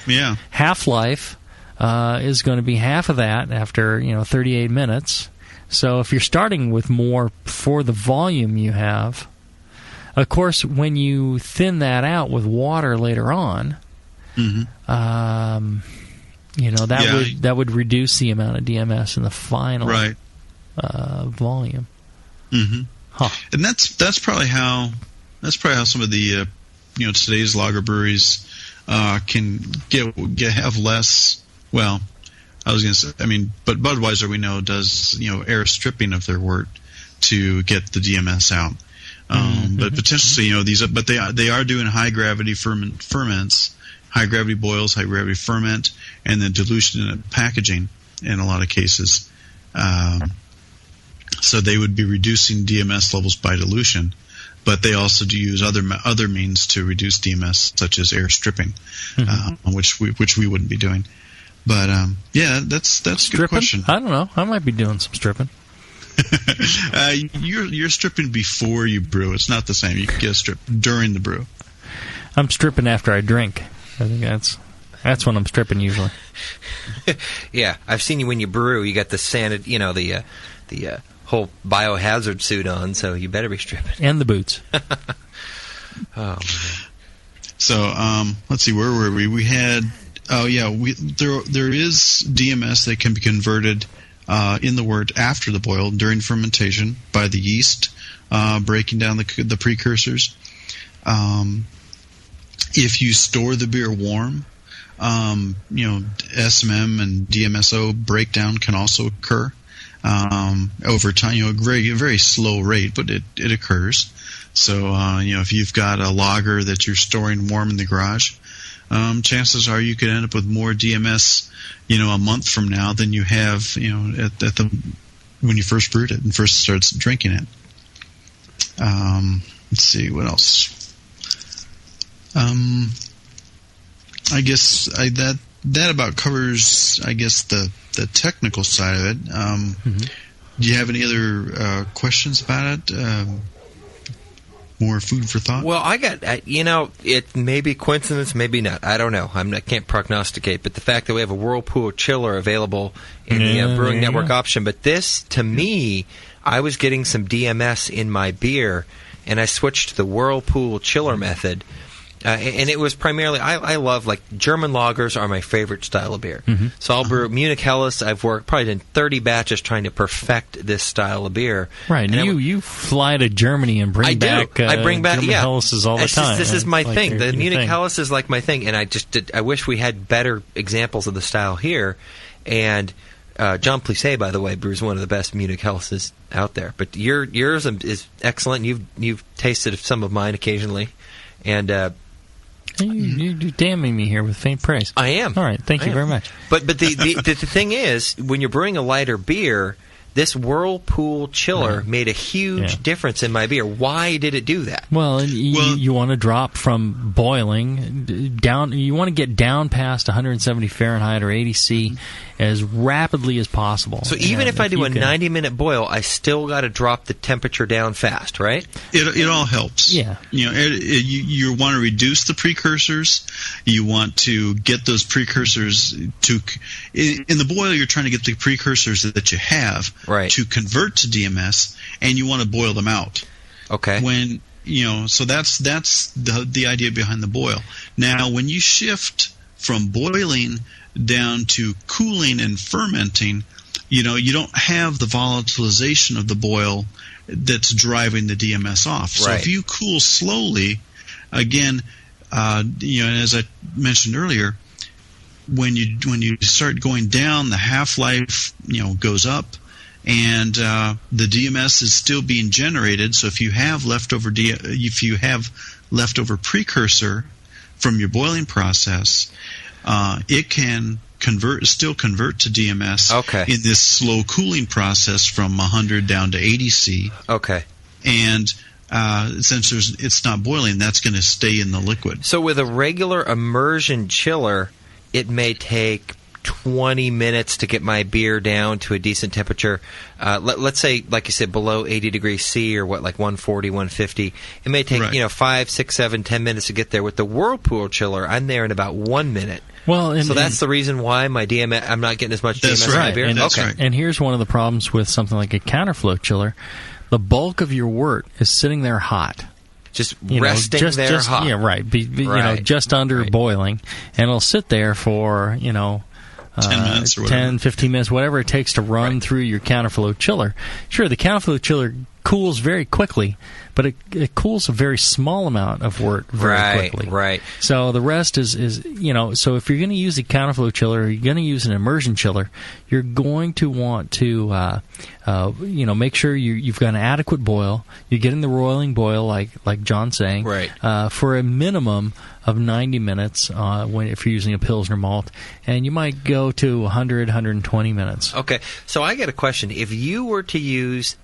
half-life is going to be half of that after 38 minutes. So if you're starting with more for the volume you have, of course, when you thin that out with water later on, that would reduce the amount of DMS in the final volume. Mm-hmm. Huh. And that's probably how some of the today's lager breweries can have less. Well, I was going to say, but Budweiser we know does air stripping of their wort to get the DMS out. But potentially they are doing high gravity ferments, high gravity boils, high gravity ferment, and then dilution and packaging in a lot of cases. So they would be reducing DMS levels by dilution, but they also do use other means to reduce DMS, such as air stripping, which we wouldn't be doing. But that's a good question. I don't know. I might be doing some stripping. You're stripping before you brew. It's not the same. You can get a strip during the brew. I'm stripping after I drink. I think that's when I'm stripping usually. Yeah, I've seen you when you brew. You got the the whole biohazard suit on, so you better be stripping. And the boots. Oh, man. So, let's see, where were we? We had, there is DMS that can be converted in the wort after the boil during fermentation by the yeast breaking down the precursors. If you store the beer warm, SMM and DMSO breakdown can also occur. Over time, a very slow rate, but it occurs. So, if you've got a lager that you're storing warm in the garage, chances are you could end up with more DMS, a month from now than you have, when you first brewed it and first starts drinking it. Let's see what else. I guess that about covers, I guess, the technical side of it. Do you have any other questions about it? More food for thought? Well, I got, it may be coincidence, maybe not. I don't know. I can't prognosticate. But the fact that we have a Whirlpool chiller available in the Brewing Network option. But this, to me, I was getting some DMS in my beer, and I switched to the Whirlpool chiller method. And it was primarily, I love, German lagers are my favorite style of beer. So I'll brew Munich Helles. I've probably done 30 batches trying to perfect this style of beer. Right, and you fly to Germany and bring back German Helles's all the time. This is my thing. The Munich Helles is like my thing, and I wish we had better examples of the style here. And John Plissé, by the way, brews one of the best Munich Helles's out there. But yours is excellent. You've tasted some of mine occasionally, and you're damning me here with faint praise. I am. All right, thank you very much. But the thing is, when you're brewing a lighter beer, this Whirlpool chiller made a huge difference in my beer. Why did it do that? Well, you want to drop from boiling down. You want to get down past 170 Fahrenheit or 80 C as rapidly as possible. So even if I do a 90-minute boil, I still got to drop the temperature down fast, right? It all helps. Yeah. You want to reduce the precursors. You want to get those precursors to in the boil. You're trying to get the precursors that you have to convert to DMS, and you want to boil them out. Okay. So that's the idea behind the boil. Now, when you shift from boiling down to cooling and fermenting, you don't have the volatilization of the boil that's driving the DMS off. So if you cool slowly, again, and as I mentioned earlier, when you start going down, the half-life goes up, and the DMS is still being generated. So if you have leftover precursor from your boiling process, it can still convert to DMS in this slow cooling process from 100 down to 80 C. Okay. And since it's not boiling, that's going to stay in the liquid. So with a regular immersion chiller, it may take 20 minutes to get my beer down to a decent temperature. Let's say, like you said, below 80 degrees C or like 140, 150. It may take 5, 6, 7, 10 minutes to get there. With the Whirlpool chiller, I'm there in about 1 minute. Well, so that's the reason why my DMS, I'm not getting as much DMS in my beer. And here's one of the problems with something like a counterflow chiller: the bulk of your wort is sitting there hot. Just resting there hot. Yeah, right. You know, just under boiling, and it'll sit there for 10 minutes or whatever. 10, 15 minutes, whatever it takes to run through your counterflow chiller. Sure, the counterflow chiller cools very quickly, but it cools a very small amount of wort very quickly. Right. So the rest is so if you're going to use a counterflow chiller or you're going to use an immersion chiller, you're going to want to make sure you've got an adequate boil. You're getting the roiling boil like John's saying, for a minimum of 90 minutes if you're using a Pilsner malt, and you might go to 100, 120 minutes. Okay, so I got a question. If you were to use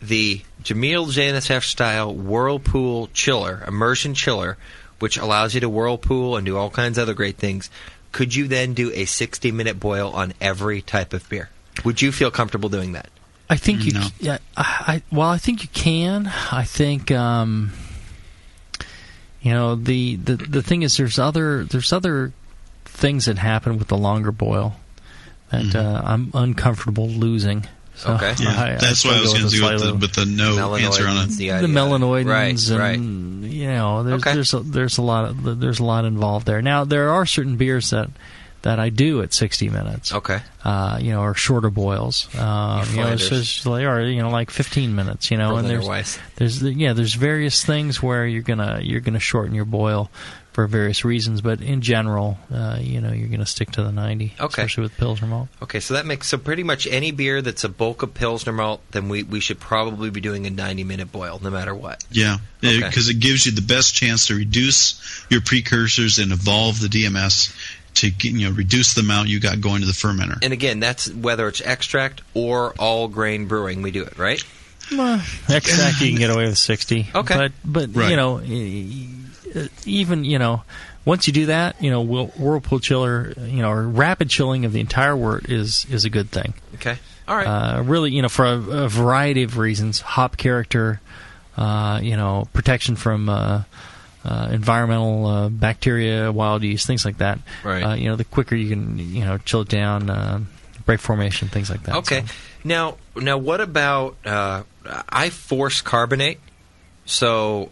the Jamil JNSF style Whirlpool chiller, immersion chiller, which allows you to whirlpool and do all kinds of other great things, could you then do a 60-minute boil on every type of beer? Would you feel comfortable doing that? I think you. No. Yeah. I think you can. I think. The thing is, there's other things that happen with the longer boil that I'm uncomfortable losing. So okay, that's why I was going to go with the no answer on it. The melanoidins, and there's a lot involved there. Now there are certain beers that I do at 60 minutes. Okay, or shorter boils. Like 15 minutes. And there's various things where you're gonna shorten your boil for various reasons, but in general, you're going to stick to the 90, especially with Pilsner malt. Okay, so that makes pretty much any beer that's a bulk of Pilsner malt, then we should probably be doing a 90-minute boil, no matter what. Yeah, because it gives you the best chance to reduce your precursors and evolve the DMS to reduce the amount you got going to the fermenter. And again, that's whether it's extract or all grain brewing, we do it, right? Extract you can get away with 60. Okay, but even once you do that, Whirlpool chiller, or rapid chilling of the entire wort is a good thing. Okay, all right. Really, for a variety of reasons, hop character, protection from environmental bacteria, wild yeast, things like that. Right. The quicker you can chill it down, break formation, things like that. Okay. So. Now, what about I force carbonate? So.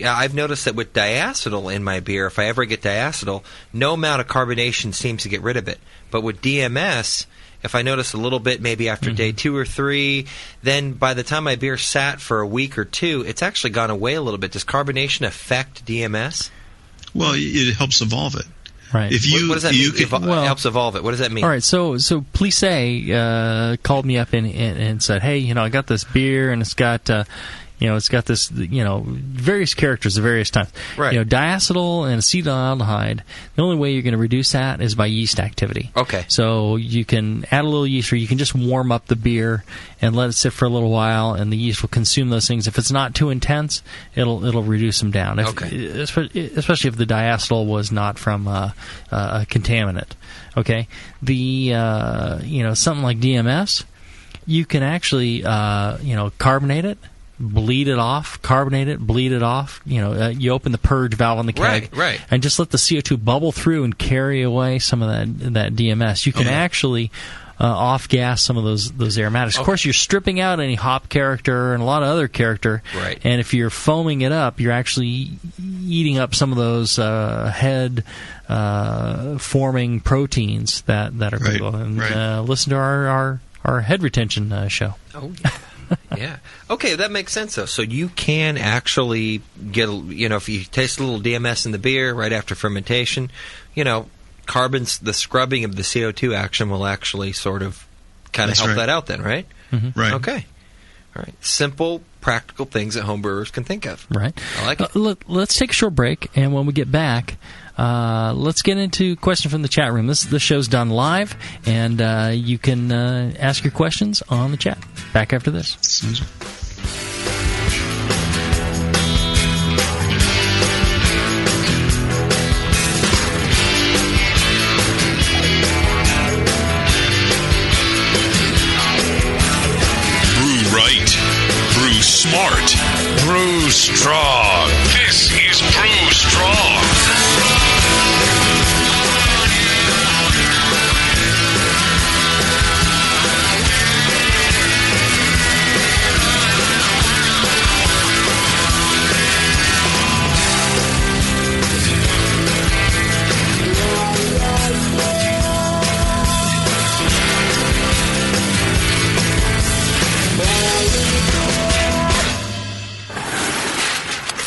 Yeah, I've noticed that with diacetyl in my beer, if I ever get diacetyl, no amount of carbonation seems to get rid of it. But with DMS, if I notice a little bit maybe after day 2 or 3, then by the time my beer sat for a week or 2, it's actually gone away a little bit. Does carbonation affect DMS? Well, it helps evolve it. Right. What does that mean? Helps evolve it. What does that mean? All right. So Plissé called me up and said, "Hey, I got this beer and it's got." It's got this, various characters at various times. Right. Diacetyl and acetaldehyde, the only way you're going to reduce that is by yeast activity. Okay. So you can add a little yeast, or you can just warm up the beer and let it sit for a little while, and the yeast will consume those things. If it's not too intense, it'll reduce them down. Especially if the diacetyl was not from a contaminant. Okay. The something like DMS, you can actually carbonate it. Bleed it off, carbonate it, bleed it off. You open the purge valve on the keg, right, and just let the CO2 bubble through and carry away some of that DMS. You can actually off-gas some of those aromatics. Of course, you're stripping out any hop character and a lot of other character. Right. And if you're foaming it up, you're actually eating up some of those head forming proteins that are good. And listen to our head retention show. Oh. Yeah. Okay, that makes sense, though. So you can actually get, if you taste a little DMS in the beer right after fermentation, the scrubbing of the CO2 action will actually sort of kind of help that out then, right? Mm-hmm. Right. Okay. All right. Simple, practical things that homebrewers can think of. Right. I like it. Let's take a short break, and when we get back, let's get into questions from the chat room. This show's done live, and you can ask your questions on the chat. Back after this.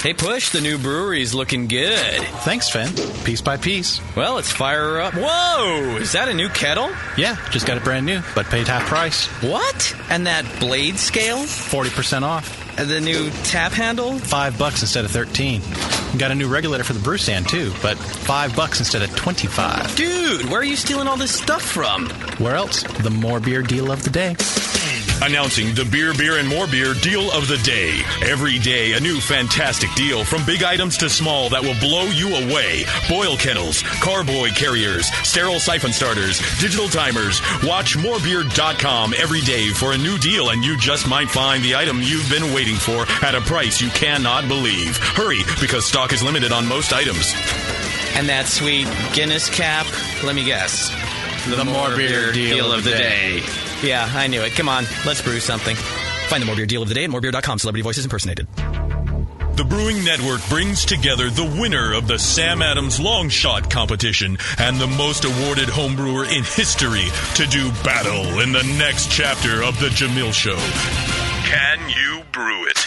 Hey, Push, the new brewery's looking good. Thanks, Finn. Piece by piece. Well, let's fire her up. Whoa! Is that a new kettle? Yeah, just got it brand new, but paid half price. What? And that blade scale? 40% off. And the new tap handle? $5 instead of $13. Got a new regulator for the brew stand, too, but $5 instead of $25. Dude, where are you stealing all this stuff from? Where else? The More Beer deal of the day. Announcing the Beer, Beer, and More Beer deal of the day. Every day, a new fantastic deal from big items to small that will blow you away. Boil kettles, carboy carriers, sterile siphon starters, digital timers. Watch morebeer.com every day for a new deal, and you just might find the item you've been waiting for at a price you cannot believe. Hurry, because stock is limited on most items. And that sweet Guinness cap, let me guess. The More Beer deal of the day. Yeah, I knew it. Come on, let's brew something. Find the More Beer deal of the day at morebeer.com. Celebrity voices impersonated. The Brewing Network brings together the winner of the Sam Adams Long Shot competition and the most awarded homebrewer in history to do battle in the next chapter of The Jamil Show. Can you brew it?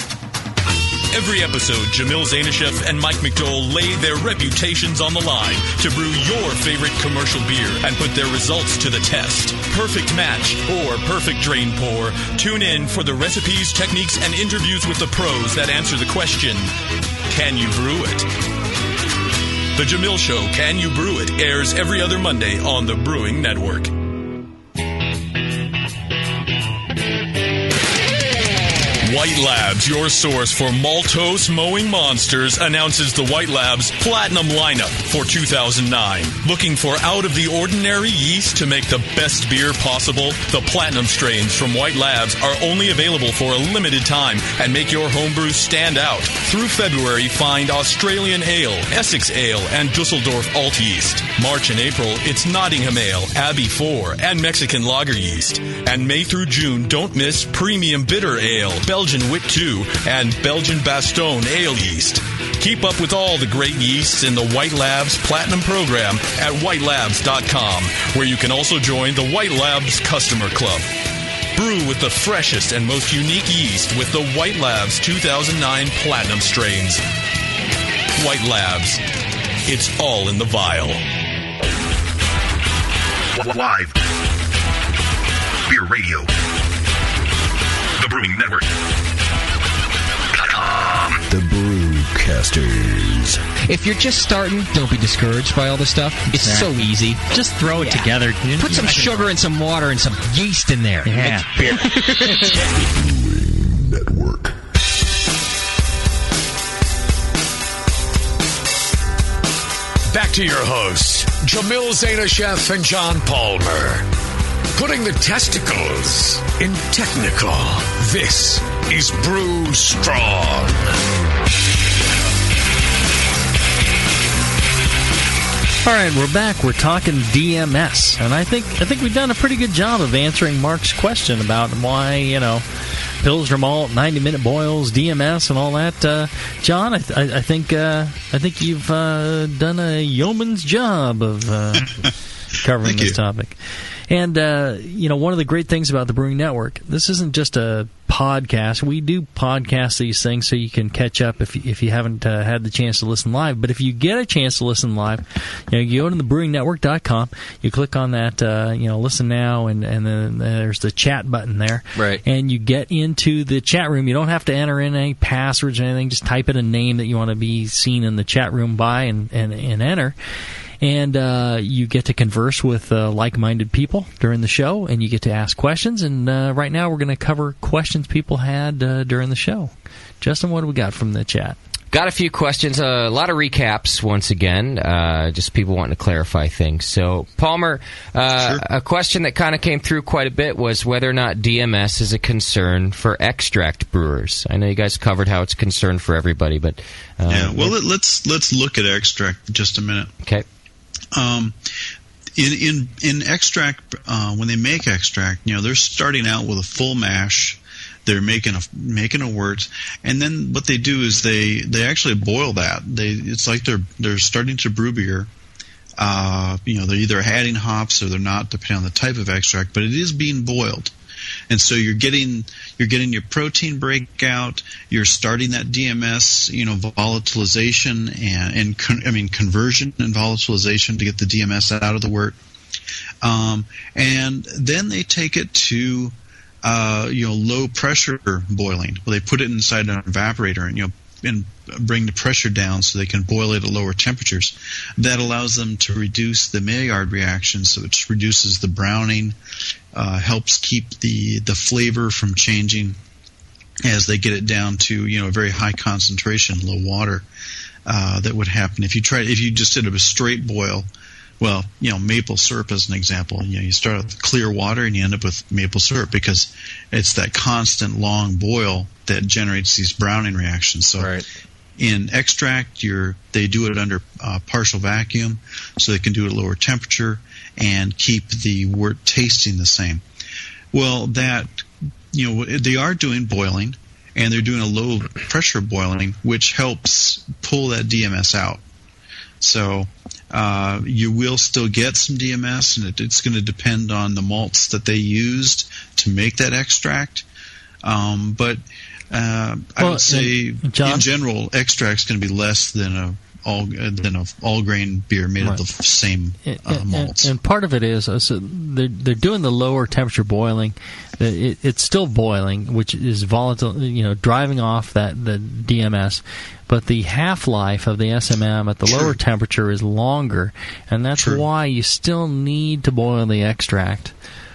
Every episode, Jamil Zainasheff and Mike McDowell lay their reputations on the line to brew your favorite commercial beer and put their results to the test. Perfect match or perfect drain pour. Tune in for the recipes, techniques, and interviews with the pros that answer the question, can you brew it? The Jamil Show, Can You Brew It? Airs every other Monday on the Brewing Network. White Labs, your source for maltose mowing monsters, announces the White Labs Platinum lineup for 2009. Looking for out-of-the-ordinary yeast to make the best beer possible? The Platinum strains from White Labs are only available for a limited time and make your homebrew stand out. Through February, find Australian Ale, Essex Ale, and Dusseldorf Alt yeast. March and April, it's Nottingham Ale, Abbey 4, and Mexican Lager yeast. And May through June, don't miss Premium Bitter Ale, Belgian Wit 2, and Belgian Bastogne Ale yeast. Keep up with all the great yeasts in the White Labs Platinum program at whitelabs.com, where you can also join the White Labs Customer Club. Brew with the freshest and most unique yeast with the White Labs 2009 Platinum strains. White Labs. It's all in the vial. Live. Beer Radio. The Brewing Network. The Brewcasters. If you're just starting, don't be discouraged by all this stuff. It's so easy. Just throw it together. Put some sugar and some water and some yeast in there. Yeah. Brewing Network. Back to your hosts, Jamil Zainasheff and John Palmer. Putting the testicles in technical. This is Brew Strong. All right, we're back. We're talking DMS, and I think we've done a pretty good job of answering Mark's question about why Pilsner malt, 90-minute boils, DMS, and all that. John, I think you've done a yeoman's job of covering this topic. And, one of the great things about the Brewing Network, this isn't just a podcast. We do podcast these things so you can catch up if you haven't had the chance to listen live. But if you get a chance to listen live, you go to thebrewingnetwork.com, you click on that, listen now, and then there's the chat button there. Right. And you get into the chat room. You don't have to enter in any passwords or anything. Just type in a name that you want to be seen in the chat room by and enter. And you get to converse with like-minded people during the show, and you get to ask questions. And right now we're going to cover questions people had during the show. Justin, what do we got from the chat? Got a few questions, a lot of recaps once again, just people wanting to clarify things. So, Palmer, Sure. A question that kind of came through quite a bit was whether or not DMS is a concern for extract brewers. I know you guys covered how it's a concern for everybody, but... let's look at extract just a minute. Okay. In extract, when they make extract, they're starting out with a full mash. They're making a wort, and then what they do is they actually boil that. It's like they're starting to brew beer. They're either adding hops or they're not, depending on the type of extract. But it is being boiled, And so you're getting your protein breakout. You're starting that DMS, volatilization and conversion and volatilization to get the DMS out of the wort. And then they take it to low pressure boiling. Well, they put it inside an evaporator and bring the pressure down so they can boil it at lower temperatures. That allows them to reduce the Maillard reaction, so it reduces the browning, helps keep the flavor from changing as they get it down to a very high concentration, low water. That would happen if you just did a straight boil. Well, maple syrup as an example. You start with clear water and you end up with maple syrup because it's that constant long boil that generates these browning reactions. So in extract, they do it under partial vacuum, so they can do it at lower temperature and keep the wort tasting the same. Well, they are doing boiling, and they're doing a low pressure boiling, which helps pull that DMS out. So you will still get some DMS, and it's going to depend on the malts that they used to make that extract. But I would say, John, in general, extract's going to be less than an all grain beer made of the same malts. And part of it is they're doing the lower temperature boiling. It's still boiling, which is volatile, driving off the DMS. But the half-life of the SMM at the lower temperature is longer, and that's why you still need to boil the extract.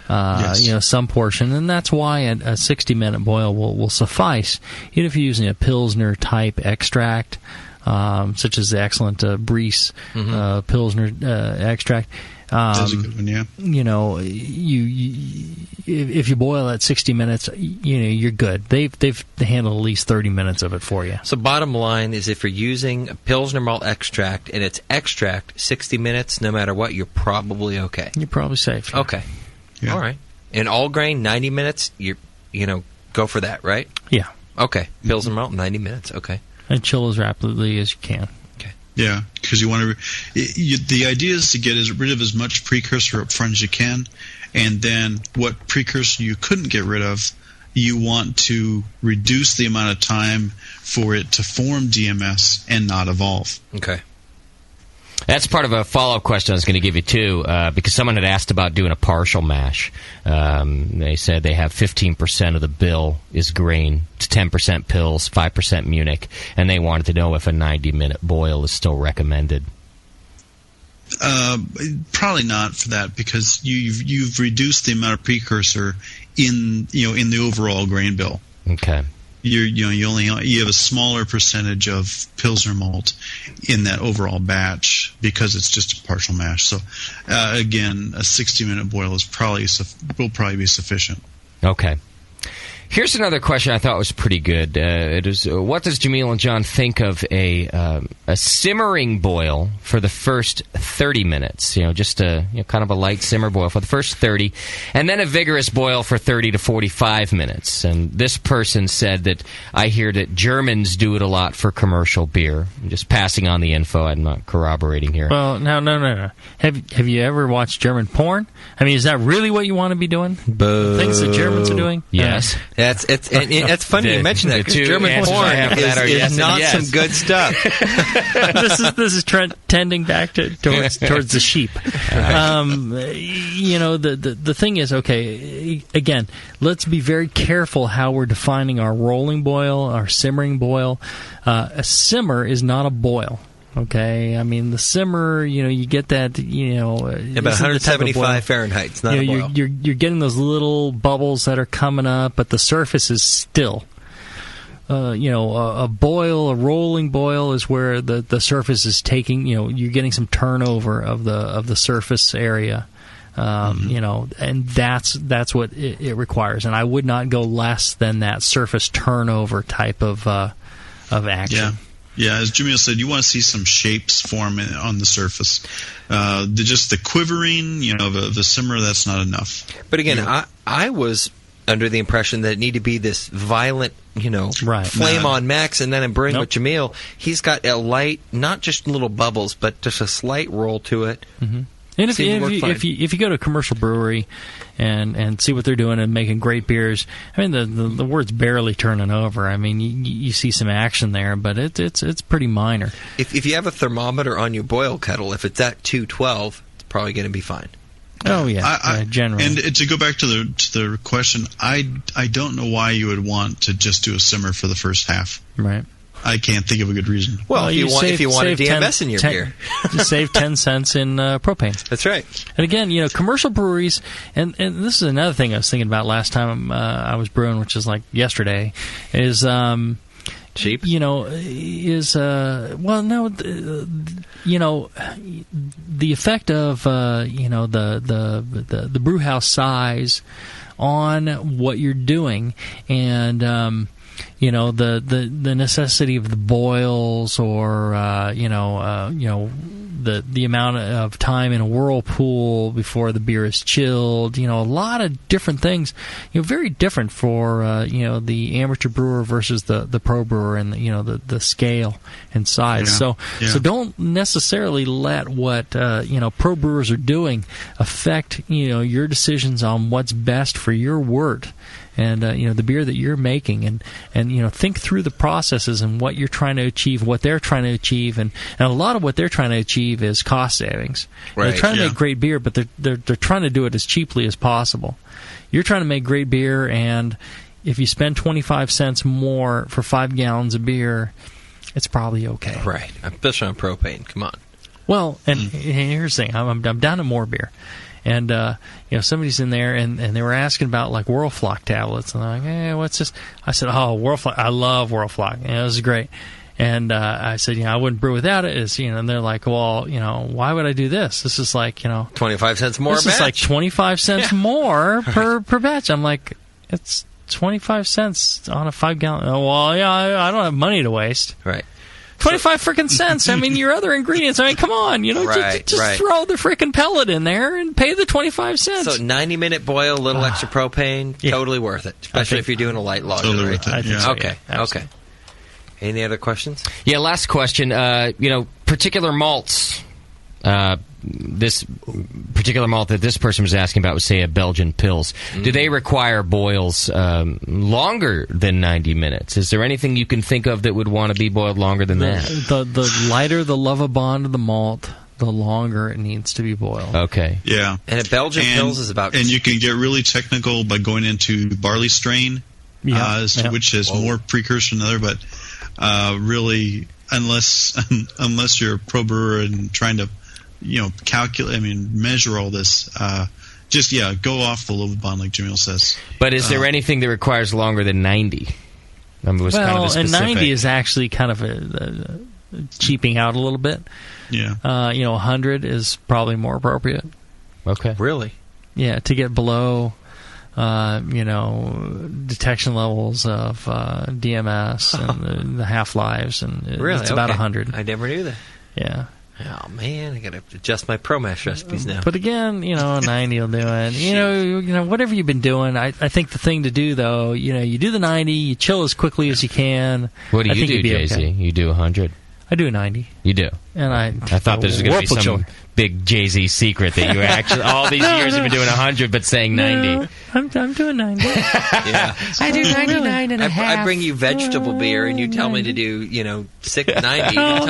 Some portion, and that's why a 60-minute boil will suffice. Even if you're using a Pilsner type extract, such as the excellent Brees Pilsner extract. That's a good one, yeah. If you boil at 60 minutes, you're good. They've handled at least 30 minutes of it for you. So bottom line is, if you're using a Pilsner malt extract and it's extract 60 minutes, no matter what, you're probably okay. You're probably safe. Okay. Yeah. All right. And all grain, 90 minutes, go for that, right? Yeah. Okay. Pilsner malt, 90 minutes. Okay. And chill as rapidly as you can. Okay. Yeah, because you want the idea is to get rid of as much precursor up front as you can, and then what precursor you couldn't get rid of, you want to reduce the amount of time for it to form DMS and not evolve. Okay. That's part of a follow-up question I was going to give you, too, because someone had asked about doing a partial mash. They said they have 15% of the bill is grain, it's 10% pills, 5% Munich, and they wanted to know if a 90-minute boil is still recommended. Probably not for that, because you've reduced the amount of precursor in the overall grain bill. Okay. You have a smaller percentage of Pilsner malt in that overall batch because it's just a partial mash. So again, a 60-minute boil will probably be sufficient. Okay. Here's another question I thought was pretty good. It is, what does Jamil and John think of a simmering boil for the first 30 minutes? Just a kind of a light simmer boil for the first 30, and then a vigorous boil for 30 to 45 minutes. And this person said that I hear that Germans do it a lot for commercial beer. I'm just passing on the info. I'm not corroborating here. Well, no. Have you ever watched German porn? I mean, is that really what you want to be doing? Boo. The things that Germans are doing? Yes. It's funny you mention that, because German porn is not some good stuff. This is tending back towards the sheep. The thing is, okay, again, let's be very careful how we're defining our rolling boil, our simmering boil. A simmer is not a boil. Okay, I mean the simmer. You get that. About 175 Fahrenheit. It's not a boil. You're getting those little bubbles that are coming up, but the surface is still. A rolling boil is where the surface is taking. You're getting some turnover of the surface area. And that's what it requires. And I would not go less than that surface turnover type of action. Yeah. Yeah, as Jamil said, you want to see some shapes form on the surface. Just the quivering, of the simmer, that's not enough. But again, I was under the impression that it needed to be this violent, flame on max, and then in Brewing with Jamil, he's got a light, not just little bubbles, but just a slight roll to it. Mm-hmm. And if you go to a commercial brewery and see what they're doing and making great beers, I mean the word's barely turning over. I mean you see some action there, but it's pretty minor. If you have a thermometer on your boil kettle, if it's at 212, it's probably going to be fine. Oh yeah, generally. And to go back to the question, I don't know why you would want to just do a simmer for the first half. Right. I can't think of a good reason. Well, if you want a DMS in your beer, just save 10 cents in propane. That's right. And again, commercial breweries, and this is another thing I was thinking about last time I was brewing, which is like yesterday, is cheap. The effect of the brew house size on what you're doing, and the necessity of the boils, or the amount of time in a whirlpool before the beer is chilled. A lot of different things. Very different for the amateur brewer versus the pro brewer, and the scale and size. So don't necessarily let what pro brewers are doing affect your decisions on what's best for your wort. And the beer that you're making, and think through the processes and what you're trying to achieve, what they're trying to achieve, and a lot of what they're trying to achieve is cost savings. Right. They're trying to make great beer, but they're trying to do it as cheaply as possible. You're trying to make great beer, and if you spend 25 cents more for 5 gallons of beer, it's probably okay. Right, especially on propane. Come on. Well, and here's the thing: I'm down to more beer. And somebody's in there, and they were asking about like Whirlflock tablets, and I'm like, hey, what's this? I said, oh, Whirlflock, I love Whirlflock. It was great. And I said, I wouldn't brew without it. And they're like, well, why would I do this? This is like, 25 cents more. This is like 25 cents more per batch. I'm like, it's 25 cents on a 5 gallon. Oh, well, yeah, I don't have money to waste. Right. 25 freaking cents. I mean, your other ingredients. I mean, come on. Just throw the freaking pellet in there and pay the 25 cents. So 90-minute boil, a little extra propane, totally worth it. Especially if you're doing a light lager. Totally right? worth it. Yeah. Okay. Any other questions? Yeah, last question. Particular malts. This particular malt that this person was asking about was, say, a Belgian Pils. Do they require boils longer than 90 minutes? Is there anything you can think of that would want to be boiled longer than that? The lighter the lava bond of the malt, the longer it needs to be boiled. Okay. Yeah. And a Belgian Pils is about... And you can get really technical by going into barley strain, which has more precursor than other, but really, unless you're a pro brewer and trying to measure all this. Go off the lava bond, like Jamil says. But is there anything that requires longer than 90? Kind of a specific. And 90 is actually kind of a cheaping out a little bit. Yeah. 100 is probably more appropriate. Okay. Really? Yeah, to get below, detection levels of DMS and the half-lives, and it's about 100. I never knew that. Yeah. Oh, man, I got to adjust my ProMash recipes now. But again, 90 will do it. Whatever you've been doing, I think the thing to do, though, you do the 90, you chill as quickly as you can. What do you do, Jay-Z? Okay. You do 100? I do 90. You do? And I thought this was going to be some big Jay-Z secret that you actually, all these years you've been doing 100 but saying 90. No, I'm doing 90. Yeah. I do 99 and a half. I bring you vegetable beer and you tell me to do, 90. You tell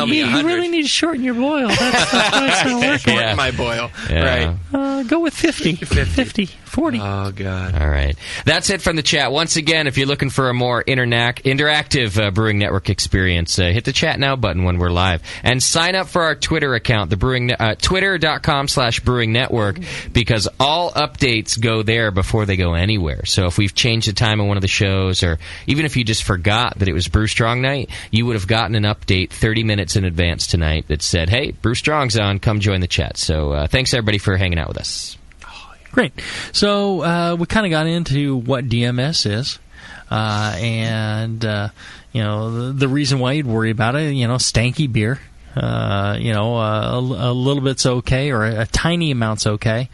me 100. You really need to shorten your boil. That's why it's not working. Shorten my boil. Yeah. Right. Go with 50. 40. Oh, God. All right. That's it from the chat. Once again, if you're looking for a more interactive Brewing Network experience, hit the chat now button when we're live. And sign up for our Twitter account, twitter.com/Brewing Network, because all updates go there before they go anywhere. So if we've changed the time of one of the shows, or even if you just forgot that it was Brew Strong night, you would have gotten an update 30 minutes in advance tonight that said, hey, Brew Strong's on, come join the chat. So thanks, everybody, for hanging out with us. Great. So we kind of got into what DMS is, and the reason why you'd worry about it. Stanky beer. A little bit's okay, or a tiny amount's okay.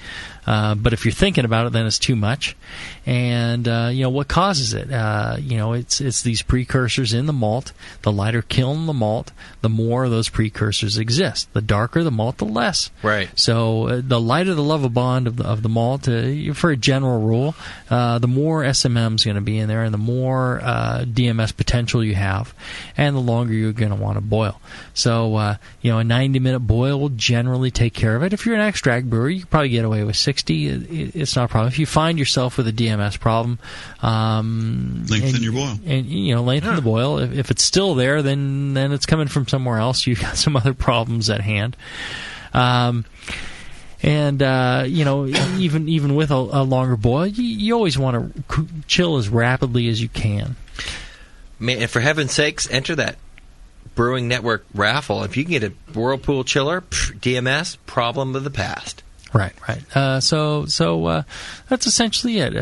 But if you're thinking about it, then it's too much. And what causes it? It's these precursors in the malt. The lighter kiln the malt, the more of those precursors exist. The darker the malt, the less. Right. So the lighter the level bond of the malt, for a general rule, the more SMM is going to be in there, and the more DMS potential you have, and the longer you're going to want to boil. So a 90-minute boil will generally take care of it. If you're an extract brewer, you can probably get away with 60. It's not a problem. If you find yourself with a DMS problem, lengthen your boil. And lengthen the boil. If it's still there, then it's coming from somewhere else. You've got some other problems at hand. Even with a longer boil, you always want to chill as rapidly as you can. Man, and for heaven's sakes, enter that Brewing Network raffle. If you can get a Whirlpool chiller, DMS, problem of the past. Right. So that's essentially it.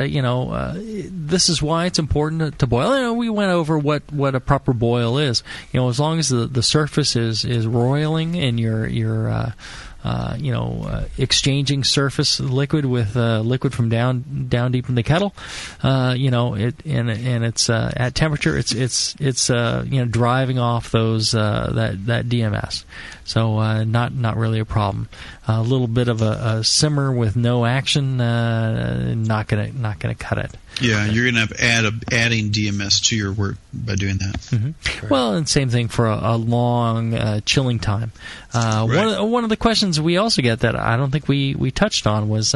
This is why it's important to boil. We went over what a proper boil is. As long as the surface is roiling and you're exchanging surface liquid with liquid from down deep in the kettle, it's at temperature. It's driving off those that DMS. So not really a problem. A little bit of a simmer with no action, not gonna cut it. Yeah, you're gonna have adding DMS to your work by doing that. Mm-hmm. Well, and same thing for a long chilling time. Right. One of the questions we also get that I don't think we touched on was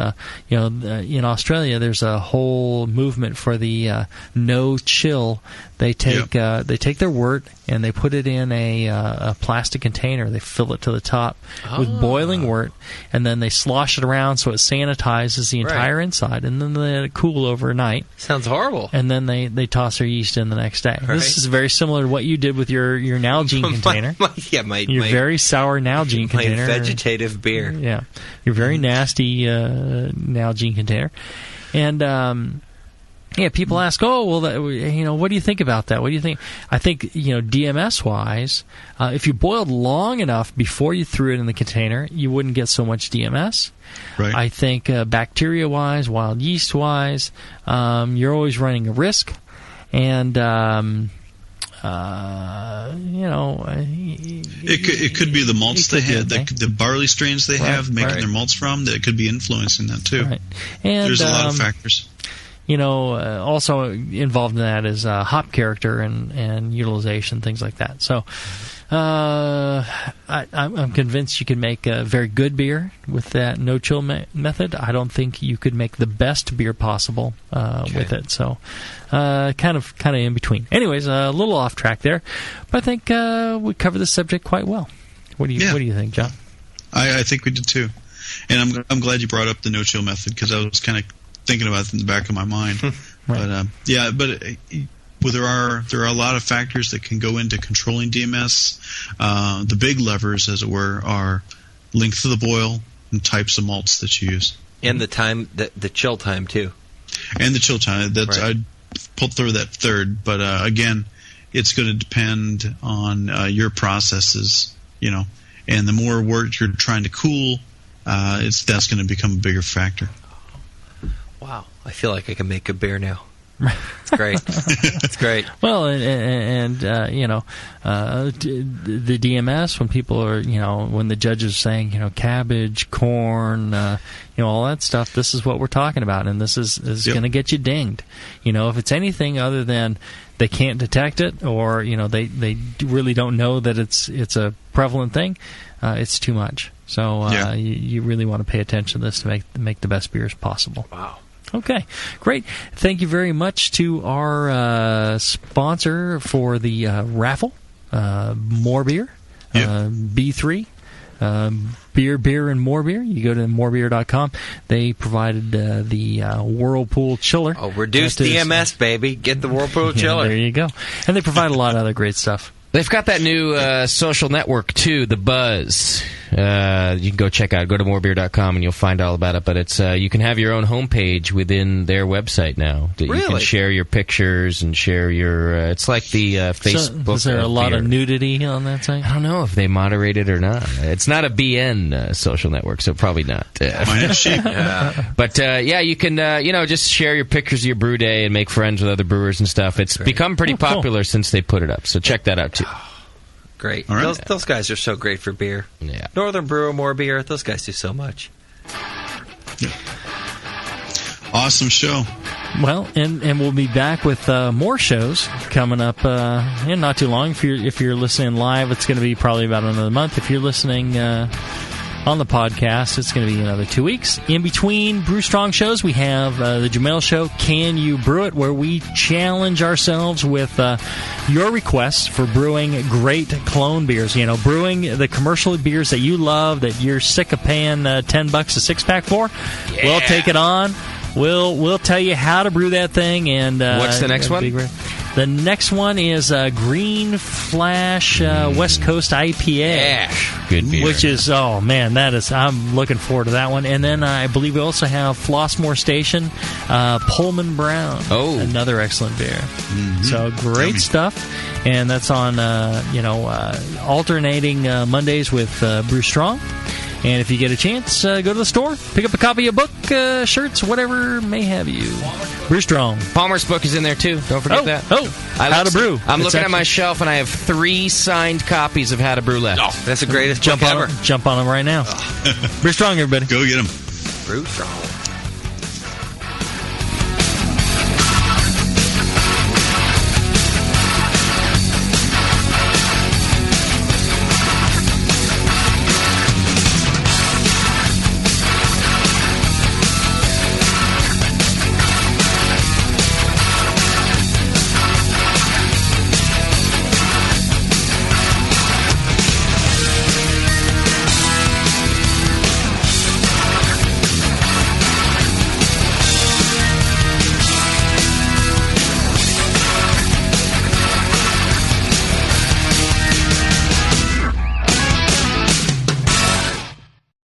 in Australia there's a whole movement for the no chill. They take their wort and they put it in a plastic container. They fill it to the top with boiling wort, and then they slosh it around so it sanitizes the entire inside, and then they let it cool overnight. Sounds horrible. And then they toss their yeast in the next day. Right. This is very similar to what you did with your Nalgene container. Your very sour Nalgene container. My vegetative beer. Yeah, your very nasty Nalgene container. And people ask, what do you think about that? What do you think? I think, DMS-wise, if you boiled long enough before you threw it in the container, you wouldn't get so much DMS. Right. I think bacteria-wise, wild yeast-wise, you're always running a risk. And, it could be the malts they have, the barley strains they have, making their malts from, that could be influencing that too. Right. And, there's a lot of factors. Also involved in that is hop character and utilization, things like that. So I'm convinced you can make a very good beer with that no-chill method. I don't think you could make the best beer possible with it. So kind of in between. Anyways, a little off track there, but I think we covered this subject quite well. What do you think, John? I think we did too, and I'm glad you brought up the no-chill method, because I was kind of thinking about it in the back of my mind. Right. But there are a lot of factors that can go into controlling DMS. The big levers, as it were, are length of the boil and types of malts that you use, and the time, the chill time too, and the chill time. That's right. I'd pull through that third, but again, it's going to depend on your processes, and the more wort you're trying to cool, that's going to become a bigger factor. Wow, I feel like I can make a beer now. It's great. It's great. Well, and the DMS, when people are, when the judges are saying, cabbage, corn, all that stuff, this is what we're talking about, and this is going to get you dinged. If it's anything other than they can't detect it, or they really don't know that it's a prevalent thing, it's too much. So you really want to pay attention to this to make the best beers possible. Wow. Okay, great. Thank you very much to our sponsor for the raffle, More Beer, B3, beer, and more beer. You go to morebeer.com. They provided the Whirlpool chiller. Oh, reduced DMS, baby. Get the Whirlpool chiller. There you go. And they provide a lot of other great stuff. They've got that new social network, too, the Buzz. You can go check out. Go to morebeer.com and you'll find all about it. But it's you can have your own homepage within their website now. You can share your pictures and share your. It's like the Facebook. So, is there a lot of nudity on that site? I don't know if they moderate it or not. It's not a BN social network, so probably not. But you can just share your pictures of your brew day and make friends with other brewers and stuff. It's become pretty popular since they put it up. So check that out too. Great. Right. Those guys are so great for beer. Yeah. Northern Brewer, More Beer. Those guys do so much. Yeah. Awesome show. Well, and we'll be back with more shows coming up in not too long. If you're listening live, it's going to be probably about another month. If you're listening on the podcast, it's going to be another 2 weeks. In between Brew Strong shows, we have the Jamel Show, Can You Brew It?, where we challenge ourselves with your requests for brewing great clone beers. Brewing the commercial beers that you love, that you're sick of paying $10 a six-pack for. Yeah. We'll take it on. We'll tell you how to brew that thing. And what's the next one? The next one is Green Flash West Coast IPA. Yeah, good beer. Which is, I'm looking forward to that one. And then I believe we also have Flossmoor Station Pullman Brown. Oh. Another excellent beer. Mm-hmm. So great stuff. And that's on, alternating Mondays with Brew Strong. And if you get a chance, go to the store, pick up a copy of a book, shirts, whatever may have you. Brew Strong. Palmer's book is in there, too. Don't forget that. How to Brew. I'm looking at my shelf, and I have 3 signed copies of How to Brew left. Oh, that's the greatest book ever. Jump on them right now. Brew Strong, everybody. Go get them. Brew Strong.